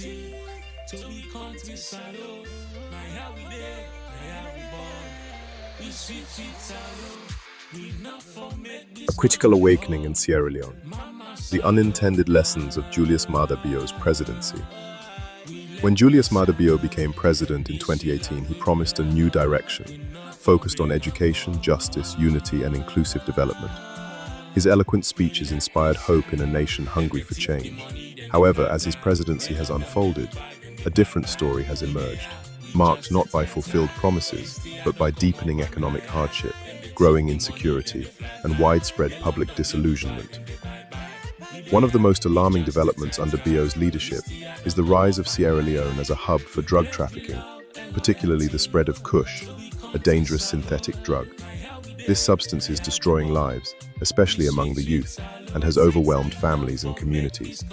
city to be countryside. Oh, my how we there, my how we born. We sweet, sweet salad. We not forget A this critical country awakening in for Sierra Leone. Mama The say, unintended lessons of Julius Maada Bio's presidency. When Julius Maada Bio became president in 2018, he promised a new direction, focused on education, justice, unity, and inclusive development. His eloquent speeches inspired hope in a nation hungry for change. However, as his presidency has unfolded, a different story has emerged, marked not by fulfilled promises, but by deepening economic hardship, growing insecurity, and widespread public disillusionment. One of the most alarming developments under Bio's leadership is the rise of Sierra Leone as a hub for drug trafficking, particularly the spread of Kush, a dangerous synthetic drug. This substance is destroying lives, especially among the youth, and has overwhelmed families and communities.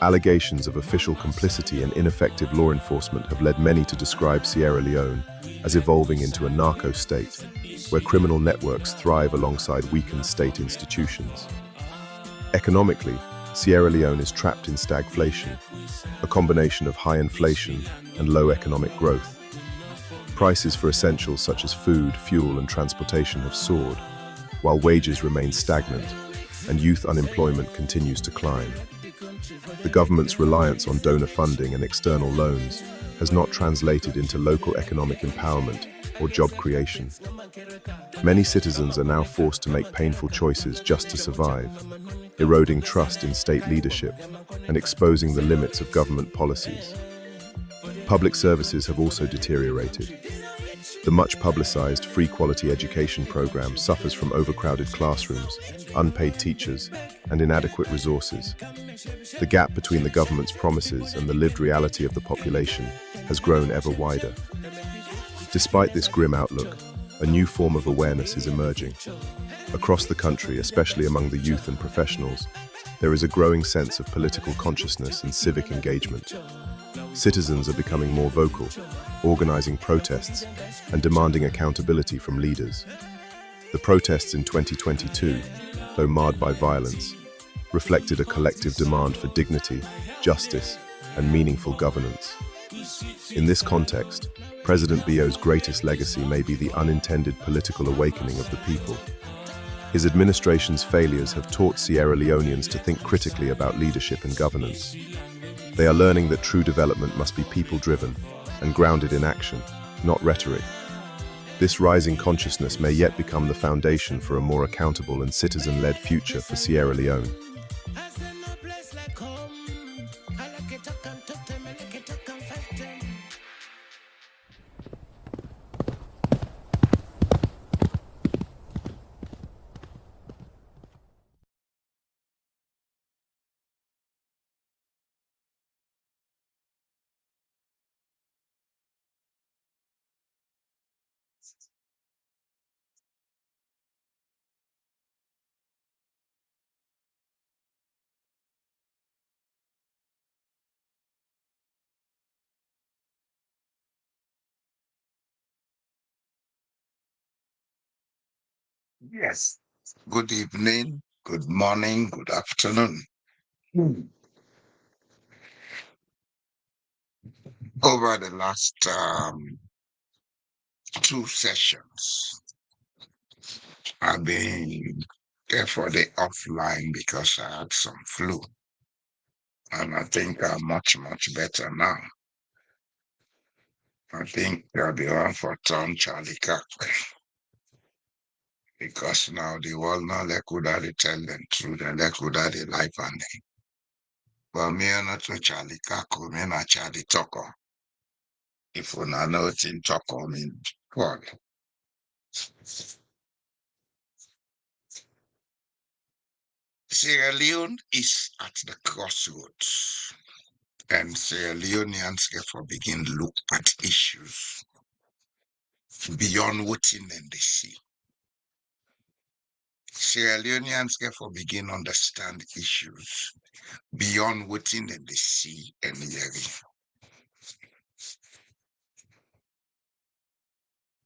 Allegations of official complicity and ineffective law enforcement have led many to describe Sierra Leone as evolving into a narco state, where criminal networks thrive alongside weakened state institutions. Economically, Sierra Leone is trapped in stagflation, a combination of high inflation and low economic growth. Prices for essentials such as food, fuel, and transportation have soared, while wages remain stagnant and youth unemployment continues to climb. The government's reliance on donor funding and external loans has not translated into local economic empowerment or job creation. Many citizens are now forced to make painful choices just to survive, eroding trust in state leadership and exposing the limits of government policies. Public services have also deteriorated. The much publicized free quality education program suffers from overcrowded classrooms, unpaid teachers, and inadequate resources. The gap between the government's promises and the lived reality of the population has grown ever wider. Despite this grim outlook, a new form of awareness is emerging. Across the country, especially among the youth and professionals, there is a growing sense of political consciousness and civic engagement. Citizens are becoming more vocal, organizing protests and demanding accountability from leaders. The protests in 2022, though marred by violence, reflected a collective demand for dignity, justice, and meaningful governance. In this context, President Bio's greatest legacy may be the unintended political awakening of the people. His administration's failures have taught Sierra Leoneans to think critically about leadership and governance. They are learning that true development must be people-driven and grounded in action, not rhetoric. This rising consciousness may yet become the foundation for a more accountable and citizen-led future for Sierra Leone. Yes. Good evening, good morning, good afternoon. Hmm. Over the last two sessions, I've been there for the offline because I had some flu, and I think I'm much, much better now. I think I'll be on for Tom Charlie Cock because now the world now let could tell them through the let could life and name. But me not to Charlie Cock, me not Charlie Tucker. If we not know it in Tucker, mean God. Sierra Leone is at the crossroads, and Sierra Leoneans therefore begin to look at issues beyond what's in the sea. Sierra Leoneans therefore begin to understand issues beyond what's in the sea and the area.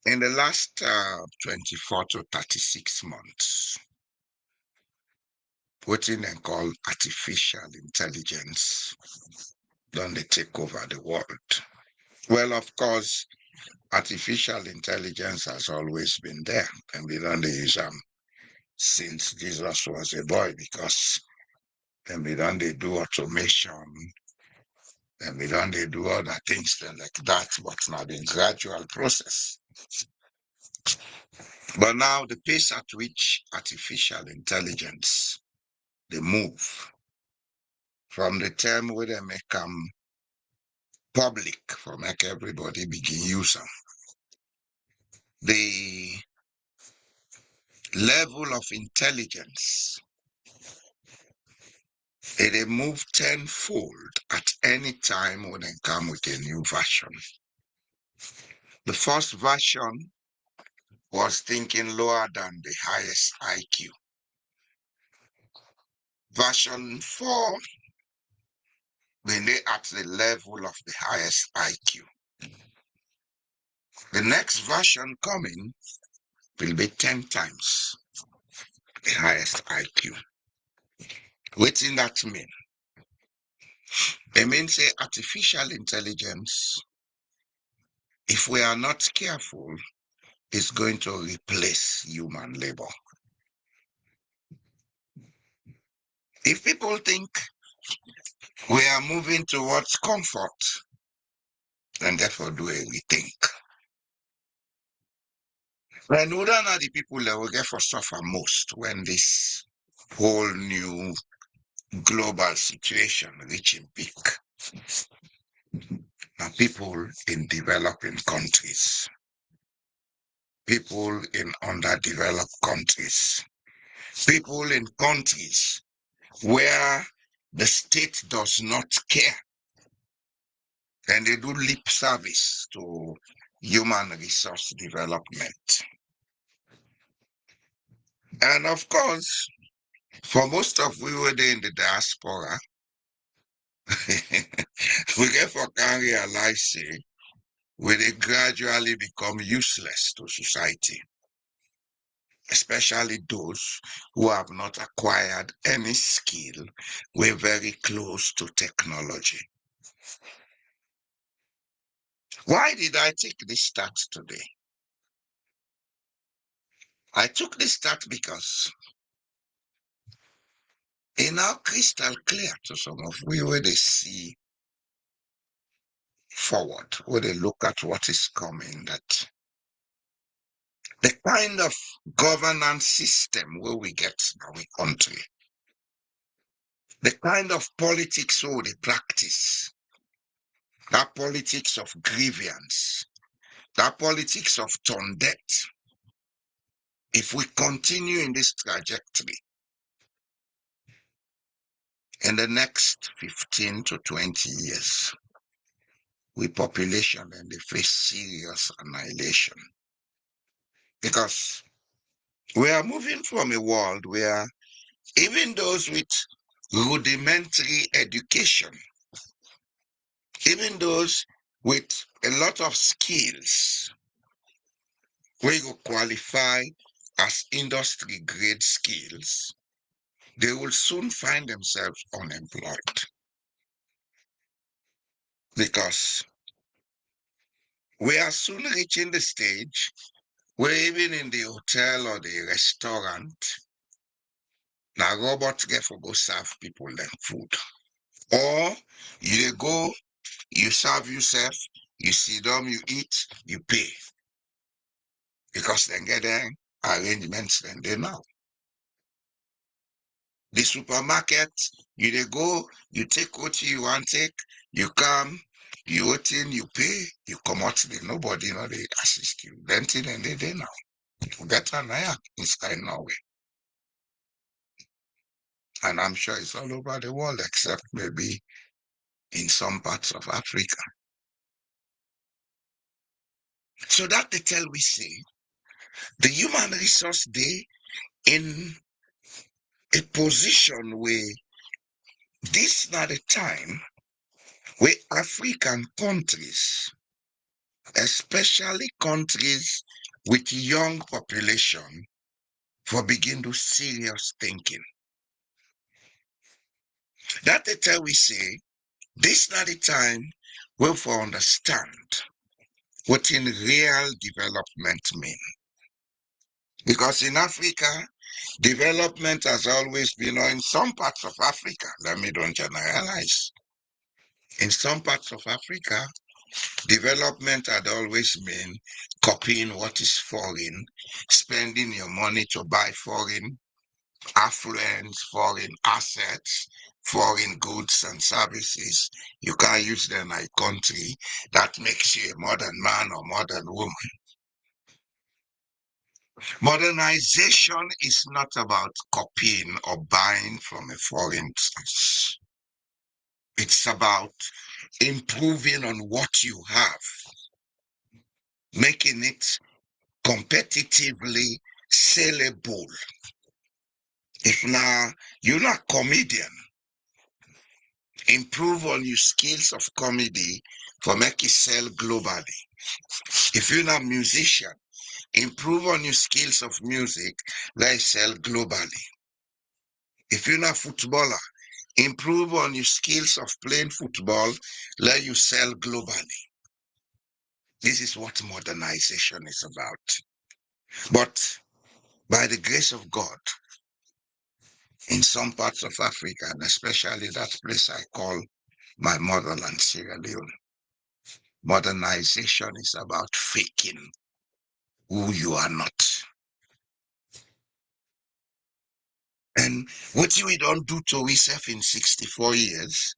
In the last 24 to 36 months, what they call artificial intelligence don't they take over the world? Well, of course, artificial intelligence has always been there, and we don't use them since Jesus was a boy, because then we don't they do automation, then we don't they do other things then like that, but now the gradual process. But now the pace at which artificial intelligence they move from the time where they may come public for make everybody begin use them. The level of intelligence it move tenfold at any time when they come with a new version. The first version was thinking lower than the highest IQ. Version 4, when they at the level of the highest IQ. The next version coming will be 10 times the highest IQ. What in that mean? It means say artificial intelligence, if we are not careful, is going to replace human labor. If people think we are moving towards comfort, then therefore do a rethink. And who are the people that will get for suffer most when this whole new global situation reaching peak? Now, people in developing countries, people in underdeveloped countries, people in countries where the state does not care and they do lip service to human resource development. And of course, for most of we were there in the diaspora, we get for can realize say we they gradually become useless to society, especially those who have not acquired any skill. We're very close to technology. Why did I take this start today? I took this start because it's now crystal clear to some of we where they see forward, where they look at what is coming, that the kind of governance system where we get in our country, the kind of politics where they practice, that politics of grievance, that politics of turn debt, if we continue in this trajectory, in the next 15 to 20 years, we population and they face serious annihilation. Because we are moving from a world where even those with rudimentary education, even those with a lot of skills, we will qualify as industry grade skills, they will soon find themselves unemployed. Because we are soon reaching the stage where even in the hotel or the restaurant, now robots get for go serve people them food. Or you go, you serve yourself, you sit down, you eat, you pay. Because then get them arrangements then they know. The supermarket, you dey go, you take what you want take, you come, you vote in, you pay, you come out, nobody know they assist you. Then thing and they now. Better now inside Norway. And I'm sure it's all over the world except maybe in some parts of Africa. So that they tell we say the human resource day in a position where this not the time where African countries, especially countries with young population, for begin to serious thinking. That they tell we say This is not the time we for understand what in real development mean. Because in Africa, development has always been, or in some parts of Africa, let me don't generalize. In some parts of Africa, development had always been copying what is foreign, spending your money to buy foreign affluence, foreign assets, foreign goods and services. You can't use them in a country that makes you a modern man or modern woman. Modernization is not about copying or buying from a foreign source. It's about improving on what you have, making it competitively sellable. If now you're not comedian, improve on your skills of comedy for make it sell globally. If you're not musician, improve on your skills of music, let it sell globally. If you're not footballer, improve on your skills of playing football, let you sell globally. This is what modernization is about. But by the grace of God, in some parts of Africa, and especially that place I call my motherland, Sierra Leone, modernization is about faking who you are not. And what we don't do to ourselves in 64 years,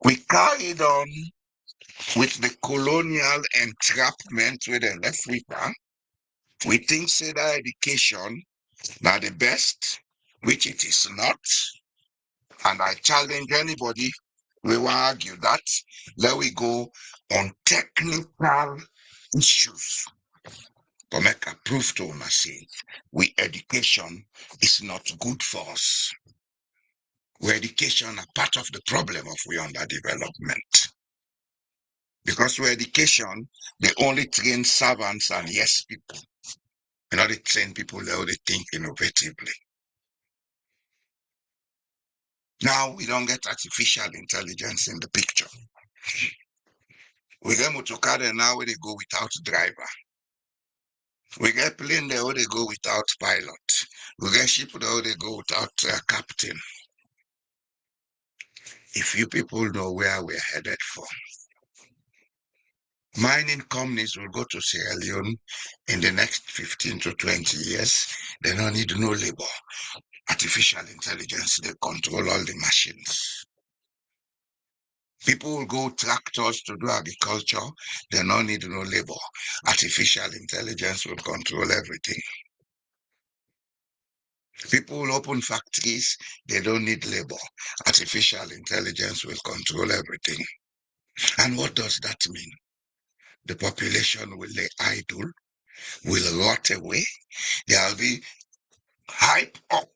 we carried on with the colonial entrapment with the left with her. We think say that education now the best, which it is not. And I challenge anybody, we will argue that. Let we go on technical issues to make a proof to myself. We education is not good for us. We education are part of the problem of we underdevelopment. Because we education, they only train servants and yes people. You know, they train people that they think innovatively. Now we don't get artificial intelligence in the picture. We get motorcar now where they go without driver. We get plane there where they go without pilot. We get ship there where they go without captain. If you people know where we're headed for, mining companies will go to Sierra Leone in the next 15 to 20 years. They don't need no labor. Artificial intelligence, they control all the machines. People will go tractors to do agriculture. They don't need no labor. Artificial intelligence will control everything. People will open factories. They don't need labor. Artificial intelligence will control everything. And what does that mean? The population will lay idle, will rot away. There will be hype up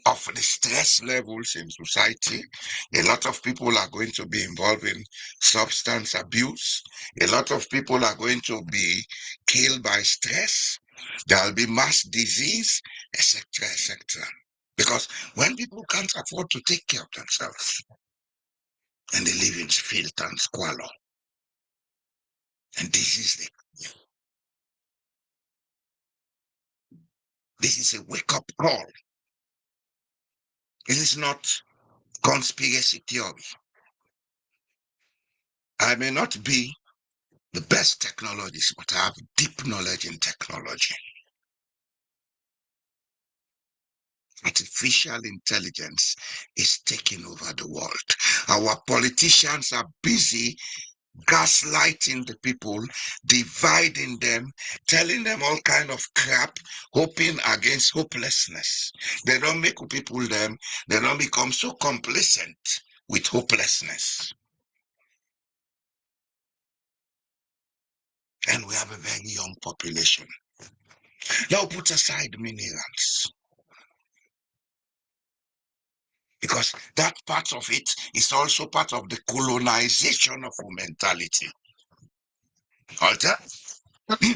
of the stress levels in society. A lot of people are going to be involved in substance abuse. A lot of people are going to be killed by stress. There will be mass disease, etc., etc. Because when people can't afford to take care of themselves and they live in filth and squalor, and this is a wake-up call. This is not conspiracy theory. I may not be the best technologist, but I have deep knowledge in technology. Artificial intelligence is taking over the world. Our politicians are busy gaslighting the people, dividing them, telling them all kind of crap, hoping against hopelessness. They don't make people they don't become so complacent with hopelessness. And we have a very young population. Now put aside minerals. Because that part of it is also part of the colonization of our mentality. Alter? Okay,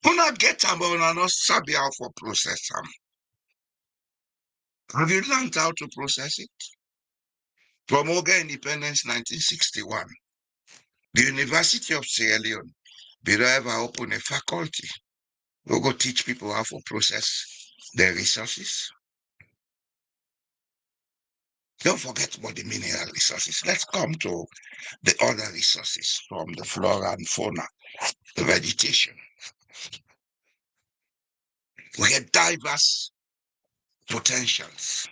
una get them, but una not sabi how to process them. Have you learned how to process it? From Oga Independence 1961, the University of Sierra Leone, they don't ever open a faculty. We'll go teach people how to process their resources. Don't forget about the mineral resources. Let's come to the other resources from the flora and fauna, the vegetation. We get diverse potentials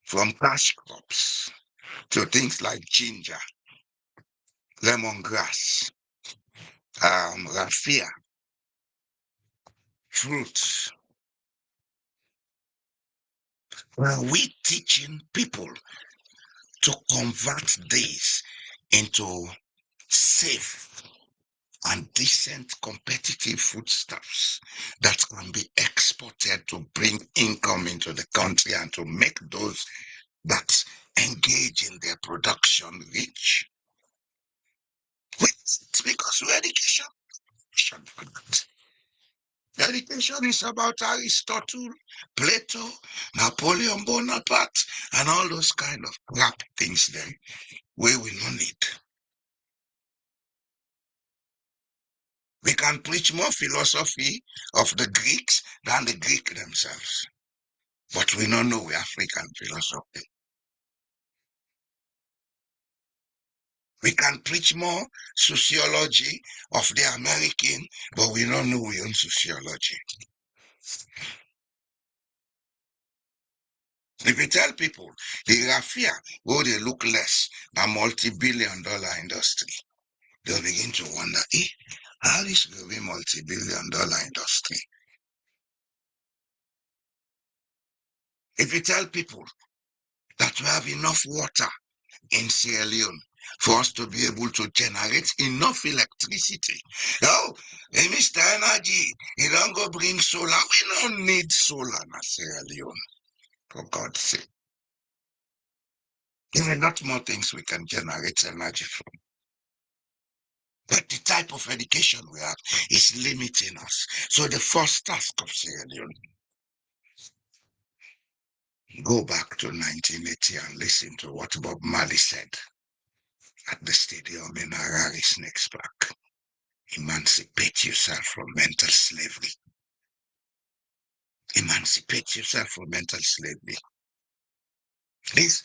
from cash crops to things like ginger, lemongrass, raffia, fruits. Well, we teaching people to convert these into safe and decent competitive foodstuffs that can be exported to bring income into the country and to make those that engage in their production rich. It's because we're education. Education is about Aristotle, Plato, Napoleon Bonaparte, and all those kind of crap things then we will not need. We can preach more philosophy of the Greeks than the Greek themselves. But we don't know African philosophy. We can preach more sociology of the American, but we don't know we own sociology. If you tell people the raffia, they look less, a multi-billion-dollar industry, they'll begin to wonder, how this will be multi-billion-dollar industry? If you tell people that we have enough water in Sierra Leone for us to be able to generate enough electricity. Oh, Mr. Energy, you don't go bring solar. We don't need solar in Sierra Leone, for God's sake. There are a lot more things we can generate energy from. But the type of education we have is limiting us. So the first task of Sierra Leone, go back to 1980 and listen to what Bob Marley said at the stadium in Harare Snakes Park. Emancipate yourself from mental slavery. Emancipate yourself from mental slavery. This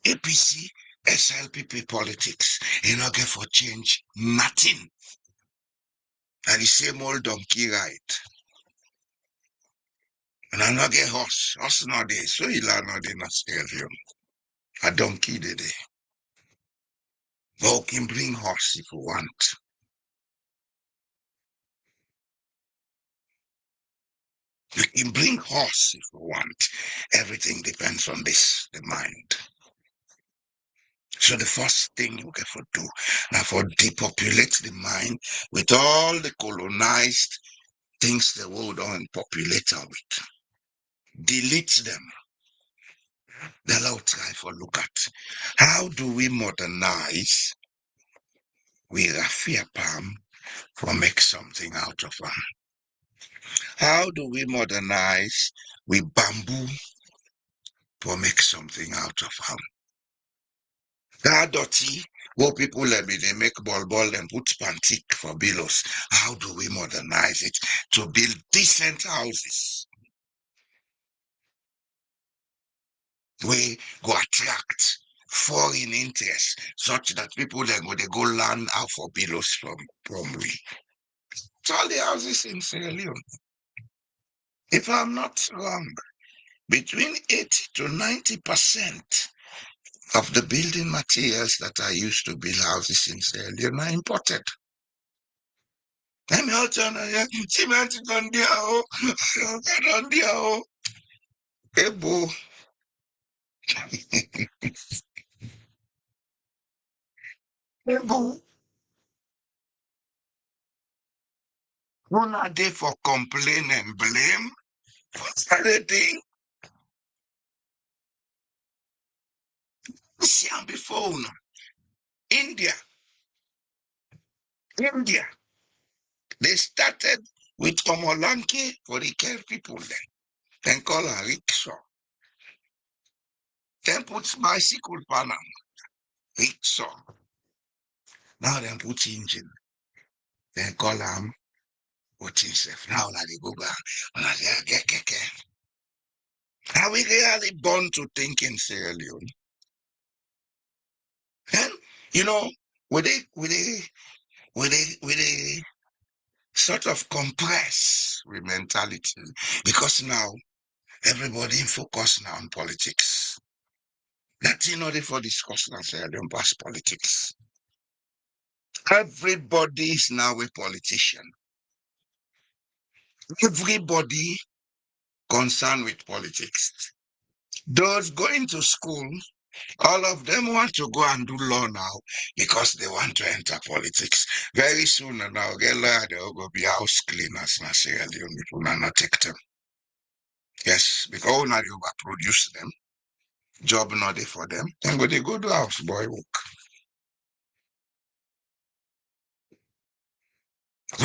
APC, SLPP politics, not get for change nothing. And the same old donkey ride. And I not get horse. Horse not there. So you learn not in Australia. A donkey did it. But we can bring horse if we want. We can bring horse if we want. Everything depends on this, the mind. So the first thing you get to do now for depopulate the mind with all the colonized things the world don't populate with. Delete them. Then I'll try for look at how do we modernize with raffia palm for make something out of them. How do we modernize with bamboo for make something out of them? That dirty, what people let me, they make ball and put pantic for billows. How do we modernize it to build decent houses? We go attract foreign interest such that people then go they go land out for billows from we. It's all the houses in Sierra Leone. If I'm not wrong, between 80 to 90% of the building materials that are used to build houses in Sierra Leone are imported. I'm out on a cement on the on the ebo. Ebo. One are there for complain and blame. What's the thing? See, I'm before now. India. India. They started with Omolanke for the care people then. Then call a rickshaw. Then put bicycle pan am, rickshaw. Now then put engine. Then call am wetin sef. Now na dey go back. Una dey get keke. Are we really born to think in Sierra Leone? Then, you know, with a sort of compress with mentality because now everybody focus now on politics. Nothing only for discussion and Sierra Leone past politics. Everybody is now a politician. Everybody concerned with politics. Those going to school, all of them want to go and do law now because they want to enter politics. Very soon now, get lawyer, they will go be house cleaners in Sierra Leone. People will not take them. Yes, because now you produce them, job not there for them, and they go do house boy work.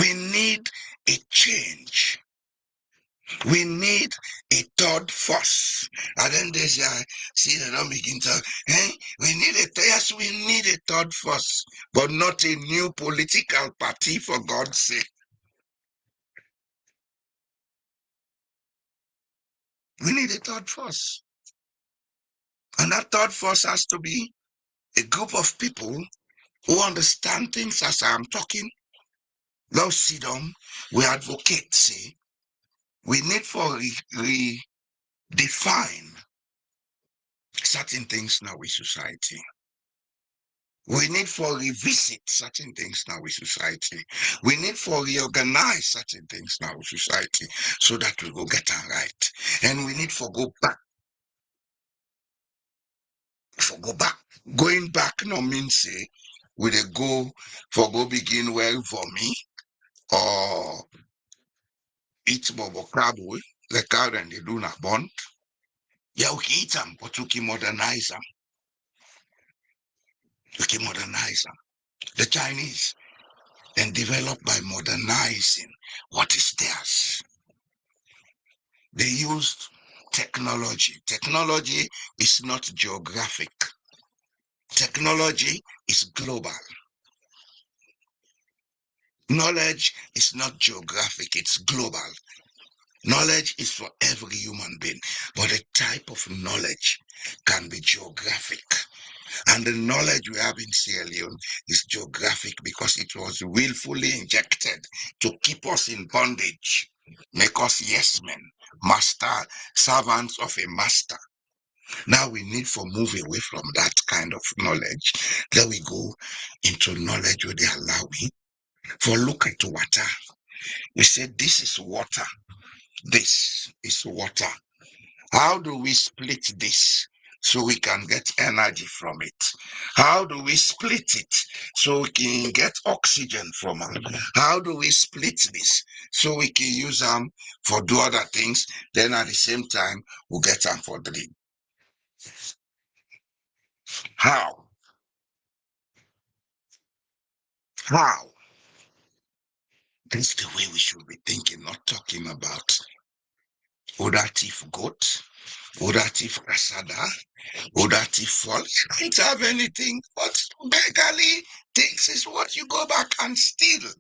We need a change. We need a third force. And then there's see they don't begin to we need yes, we need a third force, but not a new political party for God's sake. We need a third force. And that third force has to be a group of people who understand things as I'm talking. Now sit down, we advocate, say, we need for redefine certain things now with society. We need for revisit certain things now with society. We need for reorganize certain things now with society so that we will get them right. And we need for go back. For go back. Going back no means say we dey go for go begin well for me or eat bobo crab like how then they do na bond. Yeah, we can eat them, but we can modernize them. We can modernize them. The Chinese then develop by modernizing what is theirs. They used technology. Technology is not geographic. Technology is global. Knowledge is not geographic, it's global. Knowledge is for every human being, but the type of knowledge can be geographic. And the knowledge we have in Sierra Leone is geographic because it was willfully injected to keep us in bondage, make us yes men, master, servants of a master. Now we need to move away from that kind of knowledge. Then we go into knowledge where they allow me. For look at water. We said this is water. This is water. How do we split this so we can get energy from it? How do we split it so we can get oxygen from it? How do we split this so we can use them for do other things? Then at the same time, we get them for drink. How? How? That's the way we should be thinking, not talking about Oda thief goat, Oda thief casada, Oda thief fall. I don't have anything, but beggarly things is what you go back and steal.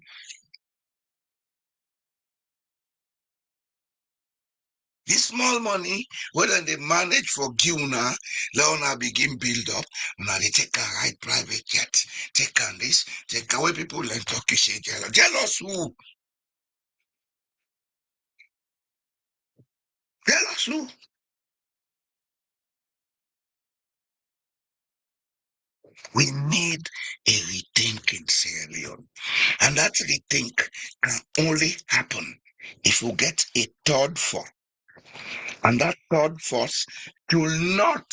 This small money, whether they manage for Guna, Leona begin build up. Now they take a ride private jet, take on this, take away people and talk you say jealous. Jealous who? Jealous who? We need a rethink in Sierra Leone. And that rethink can only happen if we get a third force. And that third force will not,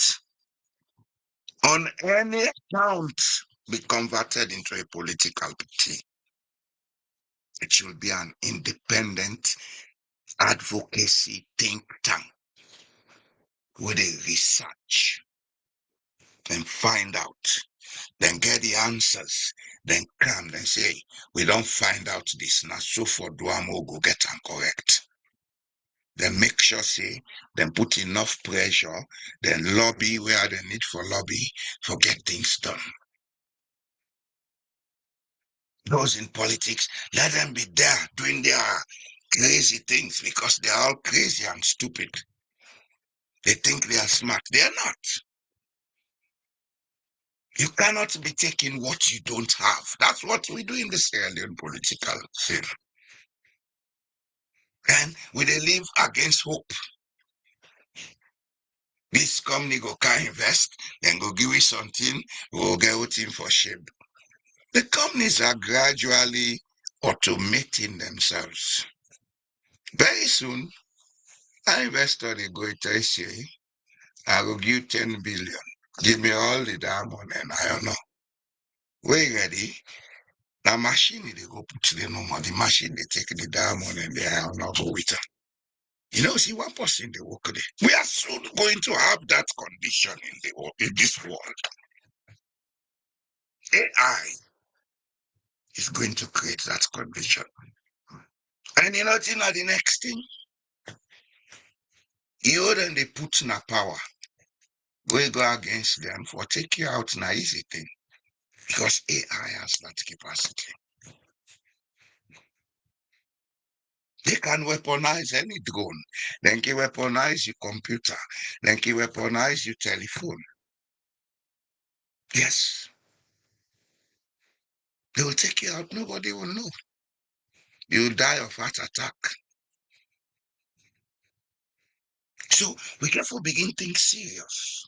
on any account, be converted into a political party. It should be an independent advocacy think tank where they research and find out, then get the answers, then come and say, we don't find out this now, so for Duamo go get them correct. Then make sure, say, then put enough pressure, then lobby where they need for lobby, for get things done. Those in politics, let them be there doing their crazy things because they are all crazy and stupid. They think they are smart. They are not. You cannot be taking what you don't have. That's what we do in the Sierra Leone political scene. And we they live against hope. This company go can invest, then go give you something, we'll get it for shape. The companies are gradually automating themselves. Very soon, an investor they go to say, I will give 10 billion. Give me all the diamond and iron ore. We ready? The machine they go put the number, the machine they take the diamond and the iron ore go with them. You know, see one person they work there. We are soon going to have that condition in this world. AI is going to create that condition. And you know the next thing? You then they put in a power. Go against them for take you out in an easy thing. Because AI has that capacity. They can weaponize any drone. They can weaponize your computer. They can weaponize your telephone. Yes. They will take you out. Nobody will know. You'll die of heart attack. So we therefore begin things serious.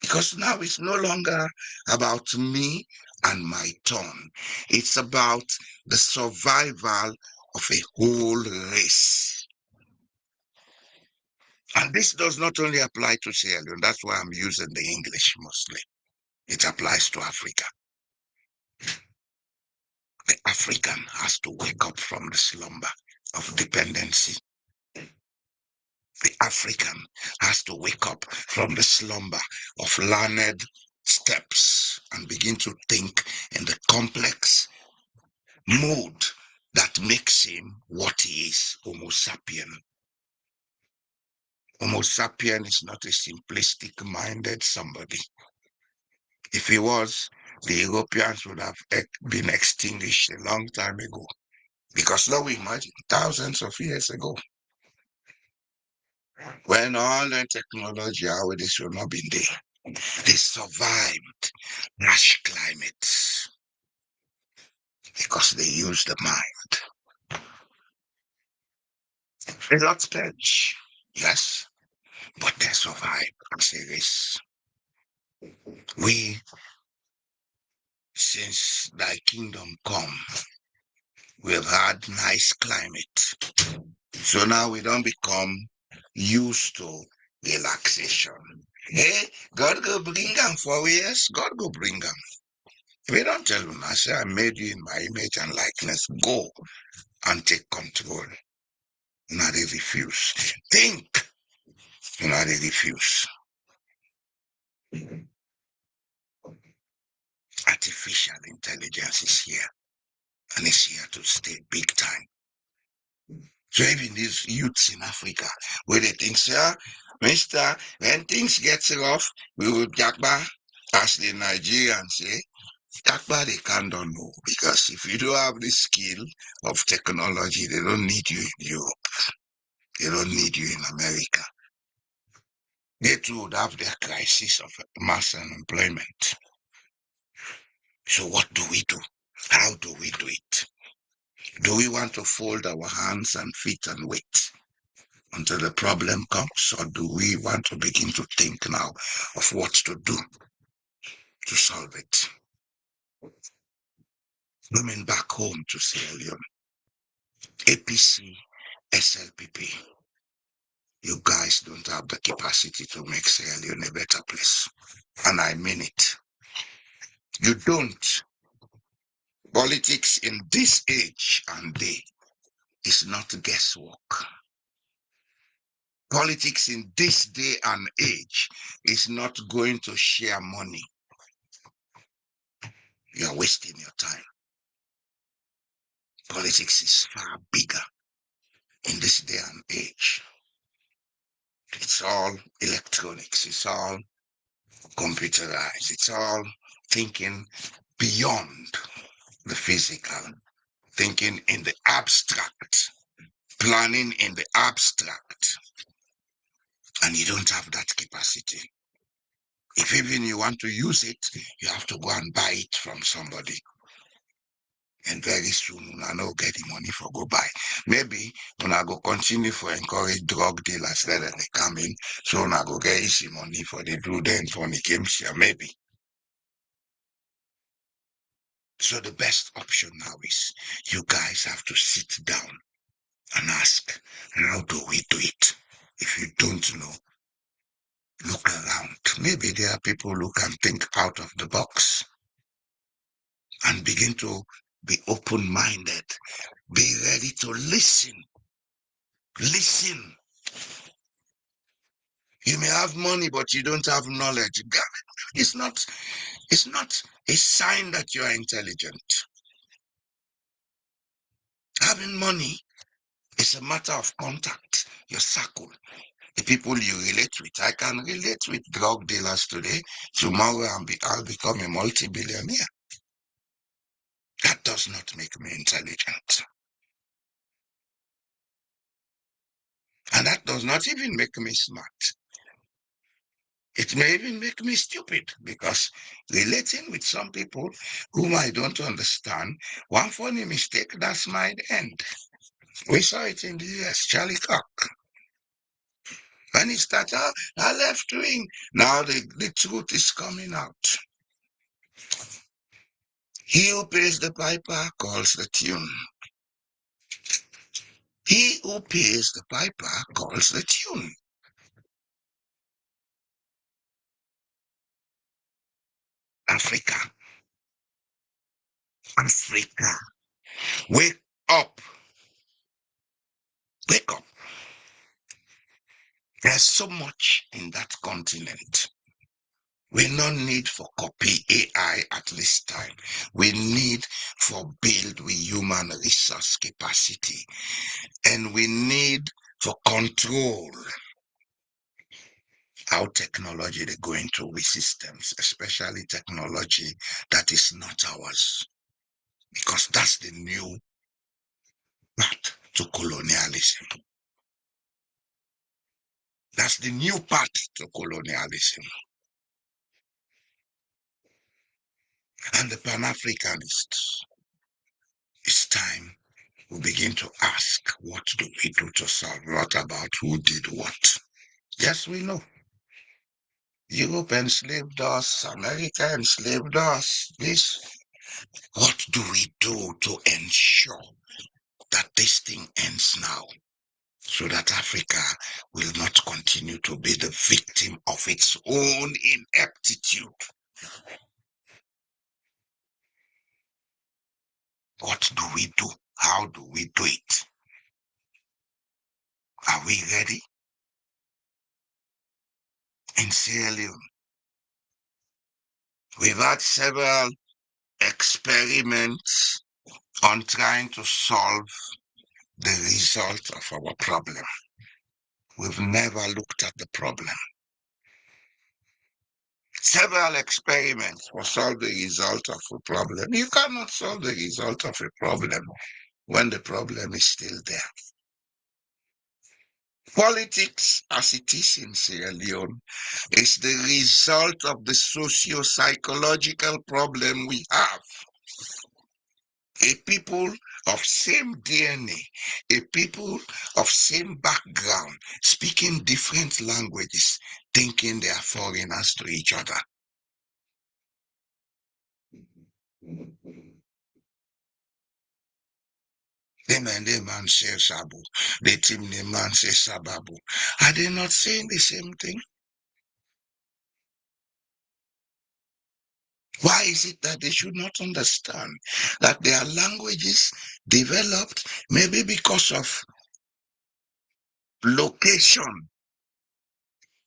Because now it's no longer about me and my turn. It's about the survival of a whole race. And this does not only apply to Sierra Leone, that's why I'm using the English mostly. It applies to Africa. The African has to wake up from the slumber of dependency. The African has to wake up from the slumber of learned steps and begin to think in the complex mode that makes him what he is, Homo sapien. Homo sapien is not a simplistic minded somebody. If he was, the Europeans would have been extinguished a long time ago. Because now we imagine thousands of years ago, when all the technology, how this will not be there, they survived harsh climates because they used the mind. A lot stench, yes, but they survived as a race. We, since thy kingdom come, we've had nice climate. So now we don't become used to relaxation. Hey, God go bring them for years. God go bring them. We don't tell them, I say, I made you in my image and likeness. Go and take control. Now they refuse. Think. Now they refuse. Artificial intelligence is here. And it's here to stay big time. So even these youths in Africa, where they think, sir, Mister, when things get rough, we will jakba, as the Nigerians say, jakba they can't don't know. Because if you don't have the skill of technology, they don't need you in Europe. They don't need you in America. They too would have their crisis of mass unemployment. So what do we do? How do we do it? Do we want to fold our hands and feet and wait until the problem comes, or do we want to begin to think now of what to do to solve it? Coming back home to Sierra Leone, APC, SLPP, you guys don't have the capacity to make Sierra Leone a better place. And I mean it. You don't. Politics in this age and day is not guesswork. Politics in this day and age is not going to share money. You are wasting your time. Politics is far bigger. in this day and age. It's all electronics. It's all computerized. It's all thinking beyond the physical, thinking in the abstract, planning in the abstract. And you don't have that capacity. If even you want to use it, you have to go and buy it from somebody. And very soon, I know get the money for go buy. Maybe when I go continue for encourage drug dealers, let them come in. So when I go get easy money for the do then for the games here, maybe. So the best option now is you guys have to sit down and ask, how do we do it? If you don't know, look around. Maybe there are people who can think out of the box and begin to be open-minded. Be ready to listen. Listen. You may have money, but you don't have knowledge. It's not a sign that you are intelligent. Having money is a matter of contact, your circle, the people you relate with. I can relate with drug dealers today. Tomorrow I'll become a multi-billionaire. That does not make me intelligent. And that does not even make me smart. It may even make me stupid because relating with some people whom I don't understand, one funny mistake, that's my end. We saw it in the US, Charlie Cock. When he started, I left wing. Now the truth is coming out. He who pays the piper calls the tune. He who pays the piper calls the tune. Africa. Africa. Wake up. Wake up. There's so much in that continent. We no need for copy AI at this time. We need for build with human resource capacity. And we need for control how technology they go into we systems, especially technology that is not ours. Because that's the new path to colonialism. That's the new path to colonialism. And the Pan-Africanists, it's time we begin to ask, what do we do to solve? Not about who did what. Yes, we know. Europe enslaved us, America enslaved us. This, what do we do to ensure that this thing ends now? So that Africa will not continue to be the victim of its own ineptitude. What do we do? How do we do it? Are we ready? In Sierra Leone, we've had several experiments on trying to solve the result of our problem. We've never looked at the problem. Several experiments for solve the result of a problem. You cannot solve the result of a problem when the problem is still there. Politics, as it is in Sierra Leone, is the result of the socio-psychological problem we have. A people of same DNA, a people of same background, speaking different languages, thinking they are foreigners to each other. Them and the man say Sabu, the team the man say Sababu. Are they not saying the same thing? Why is it that they should not understand that their languages developed maybe because of location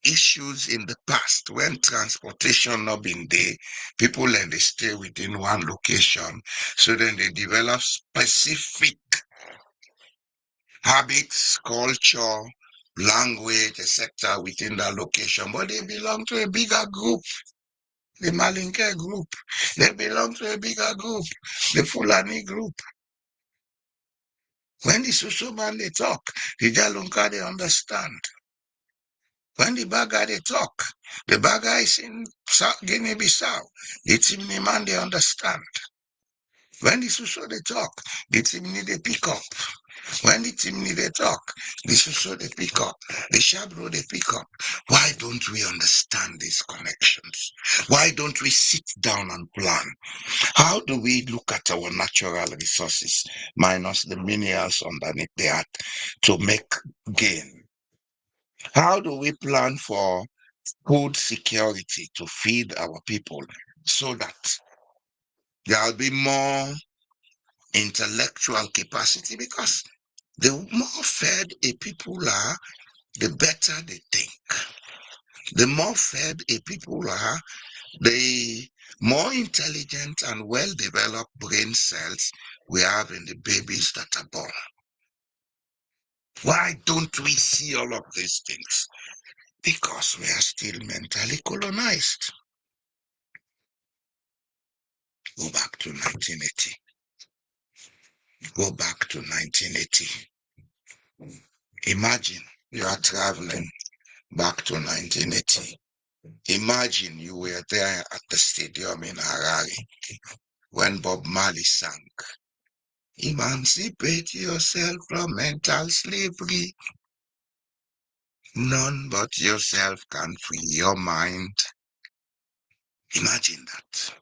issues in the past when transportation not been there, people and they stay within one location, so then they develop specific habits, culture, language, etc. within that location, but they belong to a bigger group. The Malinke group, they belong to a bigger group, the Fulani group. When the Susu man they talk, the Jalunka they understand. When the Baga they talk, the Baga is in Guinea-Bissau, the Timni man they understand. When the Susu they talk, the Timni they pick up. When the Timni they talk, the Susu they pick up, the Shabro they pick up. Why don't we understand these connections? Why don't we sit down and plan? How do we look at our natural resources minus the minerals underneath the earth to make gain? How do we plan for food security to feed our people so that there'll be more intellectual capacity? Because the more fed a people are, the better they think. The more fed a people are, the more intelligent and well-developed brain cells we have in the babies that are born. Why don't we see all of these things? Because we are still mentally colonized. Go back to 1980. Go back to 1980. Imagine you are traveling back to 1980. Imagine you were there at the stadium in Harare when Bob Marley sang, "Emancipate yourself from mental slavery. None but yourself can free your mind." Imagine that,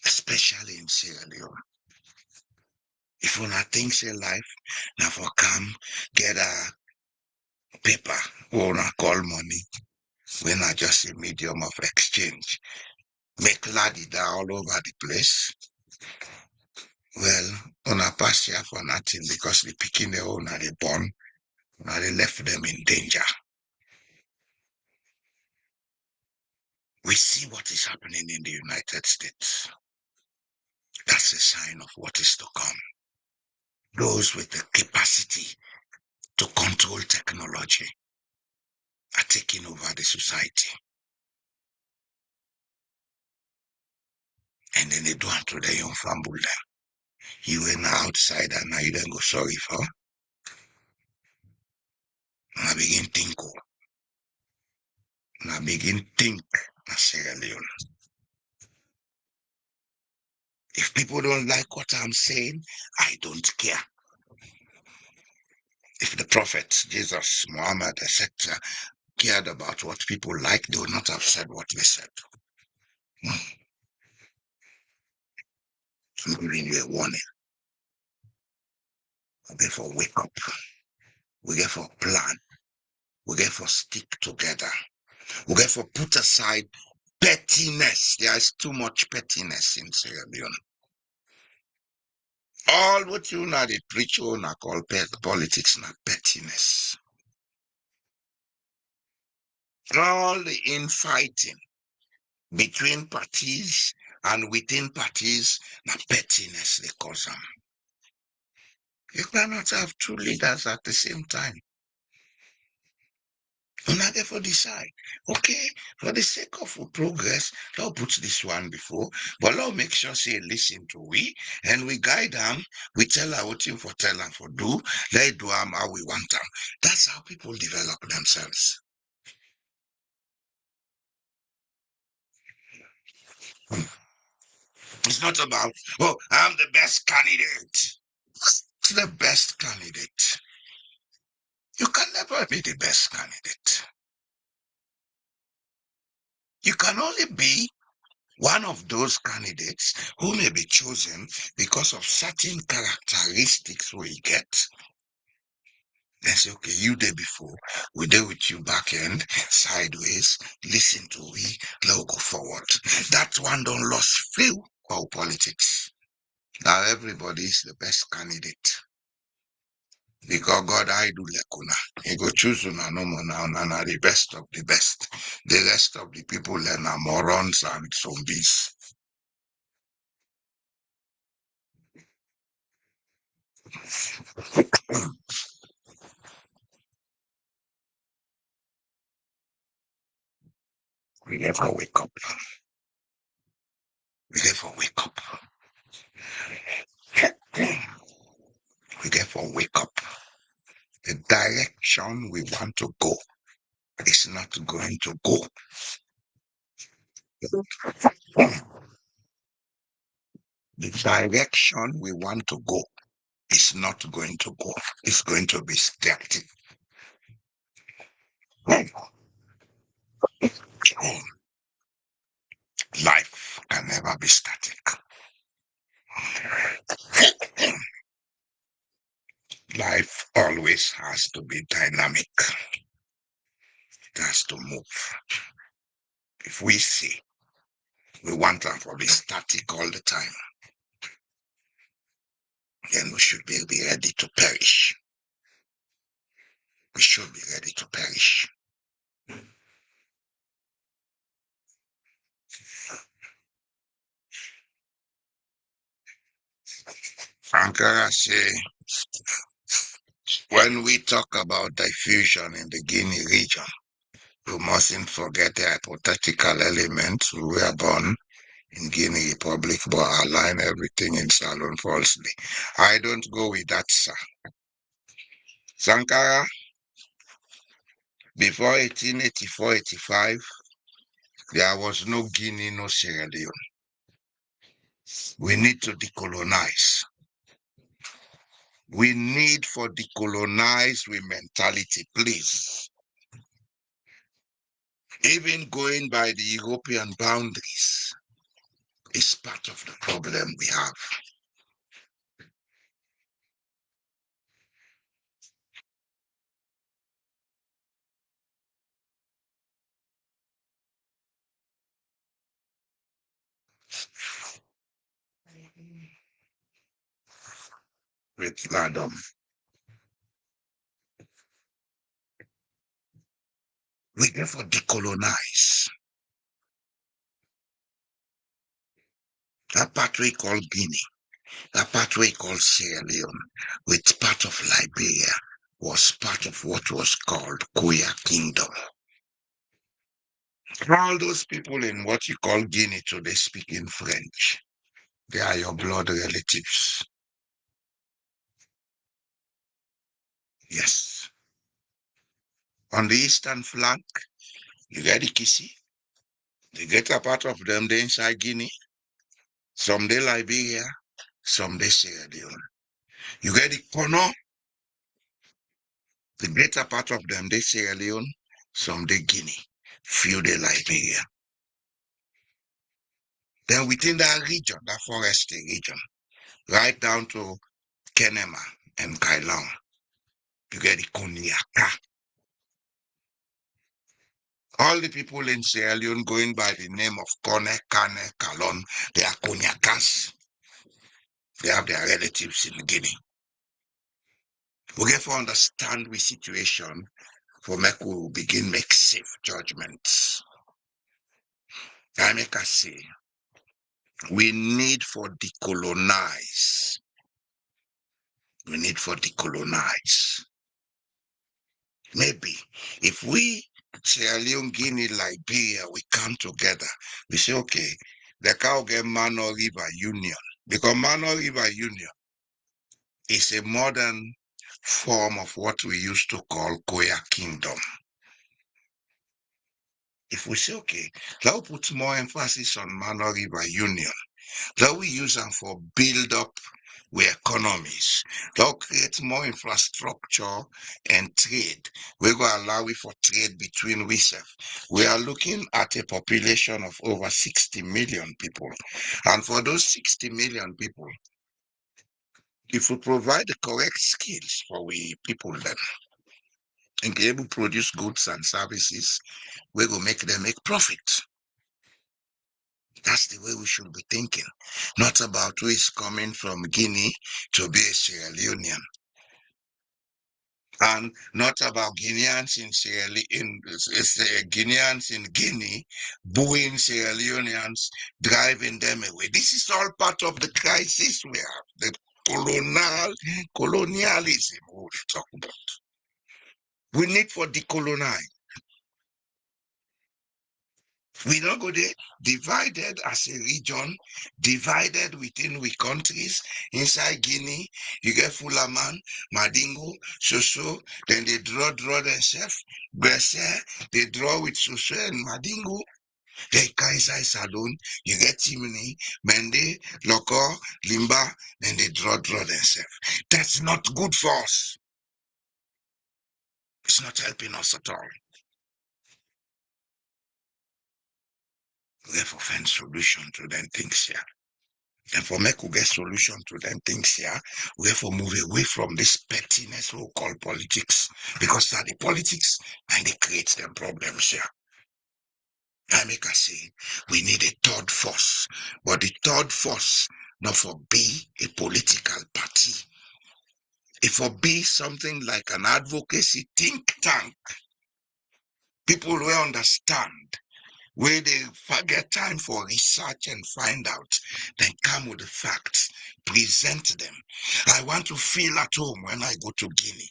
especially in Sierra Leone. If una think say life na for come get a paper wey una call money, wey na just a medium of exchange, make ladida all over the place, well, una pass here for nothing because the pikin dey una dey born, una dey left them in danger. We see what is happening in the United States. That's a sign of what is to come. Those with the capacity to control technology are taking over the society. And then they do unto their own family. You were an outsider, now you don't go sorry for. Now begin think. Now begin think. Na Sierra Leone. If people don't like what I'm saying, I don't care. If the prophets, Jesus, Muhammad, etc., cared about what people like, they would not have said what they said. I'm giving you a warning. Therefore, wake up. We therefore plan. We therefore stick together. We therefore put aside pettiness. There is too much pettiness in Sierra Leone. All what you know they preach on are called politics, not pettiness. All the infighting between parties and within parties, not pettiness they cause them. You cannot have two leaders at the same time. And I therefore decide, okay, for the sake of progress, let's put this one before, but let's make sure say listen to we and we guide them, we tell her what you for tell them for do, let do them how we want them. That's how people develop themselves. It's not about, oh, I'm the best candidate. It's the best candidate. You can never be the best candidate. You can only be one of those candidates who may be chosen because of certain characteristics we get. They say, okay, you there before, we there with you back end, sideways, listen to we, let's go forward. That one don't lost few for politics. Now everybody is the best candidate. Because God, I do lekuna. He go choose una no more now, na the best of the best. The rest of the people learn are morons and zombies. We never wake up. We never wake up. We therefore wake up. The direction we want to go is not going to go. The direction we want to go is not going to go. It's going to be static. Life can never be static. Life always has to be dynamic. It has to move. If we say we want to be static all the time, then we should be ready to perish. We should be ready to perish. Ankara say, when we talk about diffusion in the Guinea region, we mustn't forget the hypothetical elements who were born in Guinea Republic but align everything in Salon falsely. I don't go with that, sir. Sankara, before 1884-85, there was no Guinea, no Sierra Leone. We need to decolonize. We need for decolonize with mentality, please. Even going by the European boundaries is part of the problem we have. With Ladom. We therefore decolonize. That part we call Guinea, that part we call Sierra Leone, with part of Liberia, was part of what was called Koya Kingdom. All those people in what you call Guinea today speak in French. They are your blood relatives. Yes. On the eastern flank, you get the Kisi. The greater part of them, they inside Guinea. Some they Liberia, some they Sierra Leone. You get the Kono. The greater part of them, they Sierra Leone, some they Guinea, few they Liberia. Then within that region, that forested region, right down to Kenema and Kailong, you get the Konyaka. All the people in Sierra Leone going by the name of Kone, Kane, Kalon, they are Konyakas. They have their relatives in Guinea. We get to understand the situation for make we begin make safe judgments. I make us say, we need for decolonize. We need for decolonize. Maybe if we, Sierra Leone, Guinea, Liberia, we come together, we say, okay, the cow get Mano River Union. Because Mano River Union is a modern form of what we used to call Koya Kingdom. If we say, okay, that will put more emphasis on Mano River Union, that we use them for build up our economies, that will create more infrastructure and trade. We're going to allow it for trade between ourselves. We are looking at a population of over 60 million people. And for those 60 million people, if we provide the correct skills for we people then, and be able to produce goods and services, we will make them make profit. That's the way we should be thinking, not about who is coming from Guinea to be a Sierra Leonean, and not about Guineans in Guineans in Guinea booing Sierra Leoneans, driving them away. This is all part of the crisis we have. colonialism we talk about. We need for decolonize. We don't go there divided as a region, divided within we countries. Inside Guinea, you get Fulaman, Madingo, Soso, then they draw themselves. Besser, they draw with Soso and Madingo. Then Kaisai Salon, you get Timini, Mende, Loko, Limba, then they draw themselves. That's not good for us. It's not helping us at all. We have to find solution to them things here. And for make we get solution to them things here, we have to move away from this pettiness we call politics. Because that the politics and they create them problems here. I make us say we need a third force. But the third force not for be a political party. It for be something like an advocacy think tank. People will understand where they forget time for research and find out, then come with the facts, present them. I want to feel at home when I go to Guinea.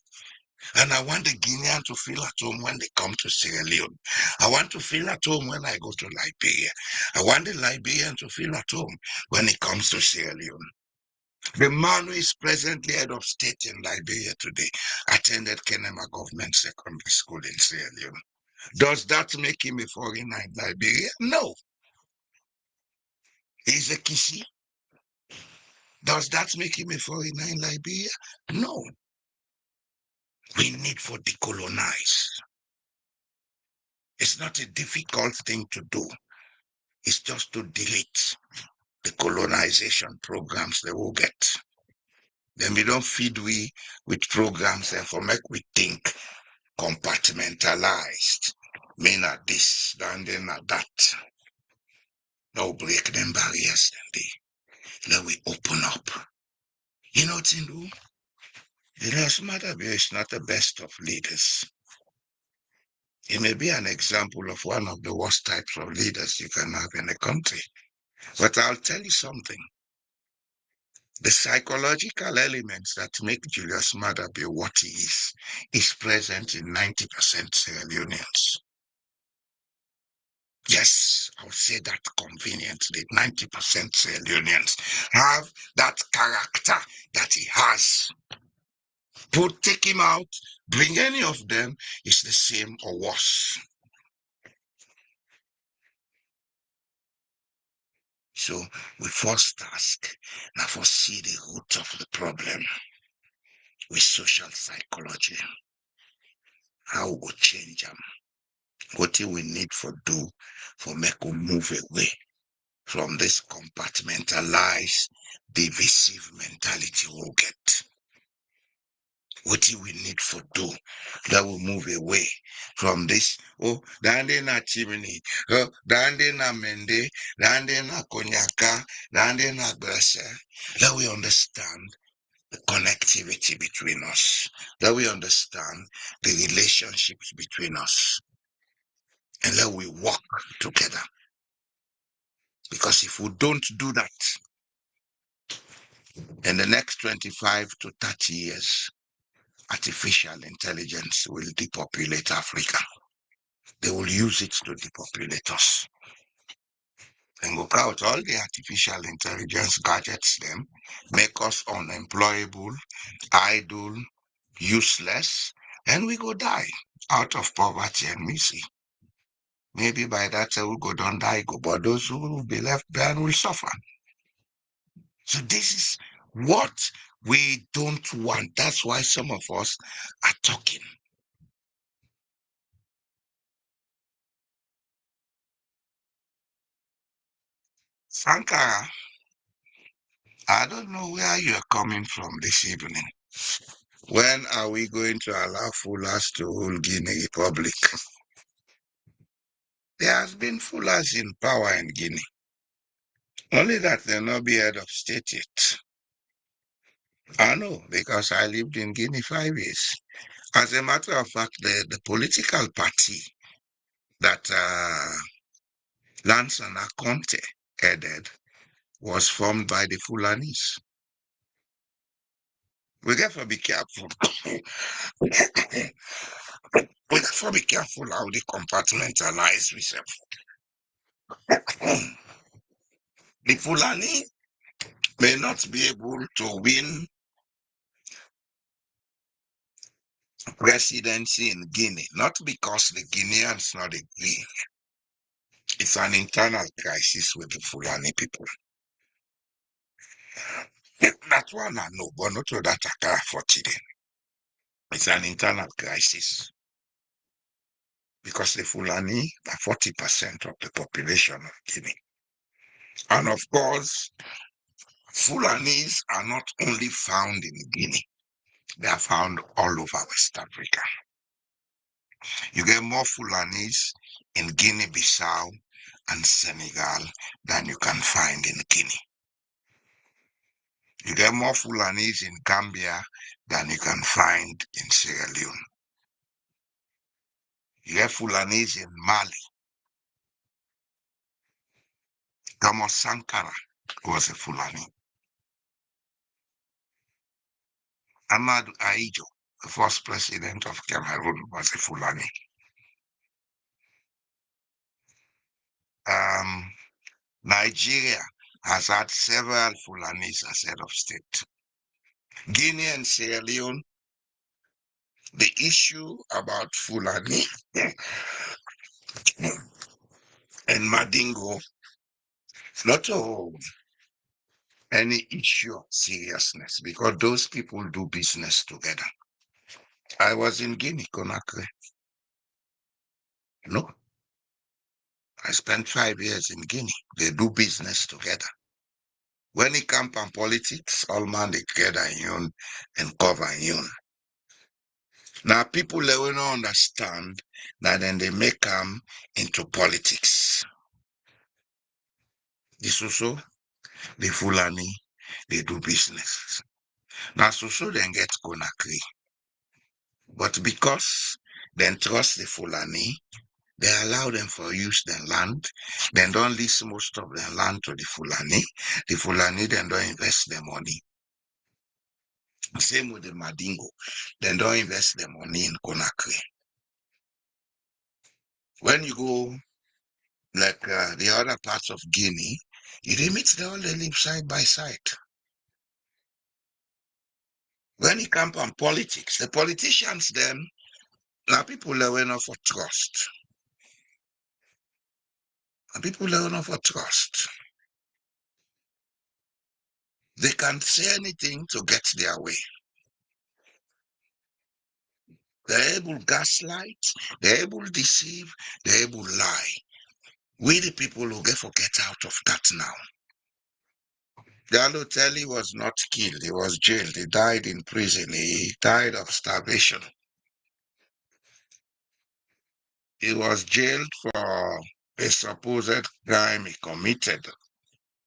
And I want the Guinean to feel at home when they come to Sierra Leone. I want to feel at home when I go to Liberia. I want the Liberian to feel at home when he comes to Sierra Leone. The man who is presently head of state in Liberia today attended Kenema Government Secondary School in Sierra Leone. Does that make him a foreigner in Liberia? No. He's a Kisi. Does that make him a foreigner in Liberia? No. We need for decolonize. It's not a difficult thing to do. It's just to delete the colonization programs they will get. Then we don't feed we with programs and for make we think compartmentalized. Men are this, then they are that. No break them barriers, then let we open up. You know, Tindu, Julius Matabio is not the best of leaders. He may be an example of one of the worst types of leaders you can have in a country. But I'll tell you something. The psychological elements that make Julius Maada be what he is present in 90% Sierra Leoneans. Yes, I'll say that conveniently. 90% Sierra Leoneans have that character that he has. Take him out, bring any of them, it's the same or worse. So we first task now for see the root of the problem with social psychology. How we change them? What do we need for do for make we move away from this compartmentalized, divisive mentality we'll get? What do we need for do that will move away from this? Oh, dande na chimney, oh, dande na mende, dande na konyaka, dande na grasa. That we understand the connectivity between us. That we understand the relationships between us. And let we work together. Because if we don't do that, in the next 25 to 30 years, artificial intelligence will depopulate Africa. They will use it to depopulate us. And go out all the artificial intelligence gadgets them, make us unemployable, idle, useless, and we go die out of poverty and misery. Maybe by that time we go don't die, but those who will be left behind will suffer. So this is what we don't want. That's why some of us are talking. Sankara, I don't know where you're coming from this evening. When are we going to allow Fullers to rule Guinea Republic? There has been Fullers in power in Guinea. Only that they'll not be head of state yet. I know, because I lived in Guinea 5 years. As a matter of fact, the political party that Lance and Akonte headed was formed by the Fulanis. We got to be careful. We got to be careful how they compartmentalize ourselves. The Fulani may not be able to win presidency in Guinea, not because the Guineans not agree. It's an internal crisis with the Fulani people. That's one I know, but not to that I can afford it. It's an internal crisis because the Fulani are 40% of the population of Guinea. And of course, Fulanis are not only found in Guinea, they are found all over West Africa. You get more Fulanis in Guinea-Bissau and Senegal than you can find in Guinea. You get more Fulanis in Gambia than you can find in Sierra Leone. You get Fulanis in Mali. Thomas Sankara was a Fulani. Ahmadu Ahidjo, the first president of Cameroon, was a Fulani. Nigeria has had several Fulanis as head of state. Guinea and Sierra Leone, the issue about Fulani and Madingo, not any issue of seriousness because those people do business together. I was in Guinea, Conakry. No, I spent 5 years in Guinea. They do business together. When it comes on politics, all man they together in and cover in. Now people they will not understand that then they make them into politics. This also the Fulani, they do business. Now so then get Conakry. But because they trust the Fulani, they allow them for use their land. Then don't lease most of their land to the Fulani. The Fulani then don't invest their money. Same with the Madingo. Then don't invest their money in Conakry. When you go like the other parts of Guinea, you meet they all they live side by side. When it comes on politics, the politicians then now people they were not for trust. And people they were not for trust. They can't say anything to get their way. They're able to gaslight, they're able to deceive, they're able to lie. We the people who get out of that now. Balotelli was not killed, he was jailed, he died in prison, he died of starvation. He was jailed for a supposed crime he committed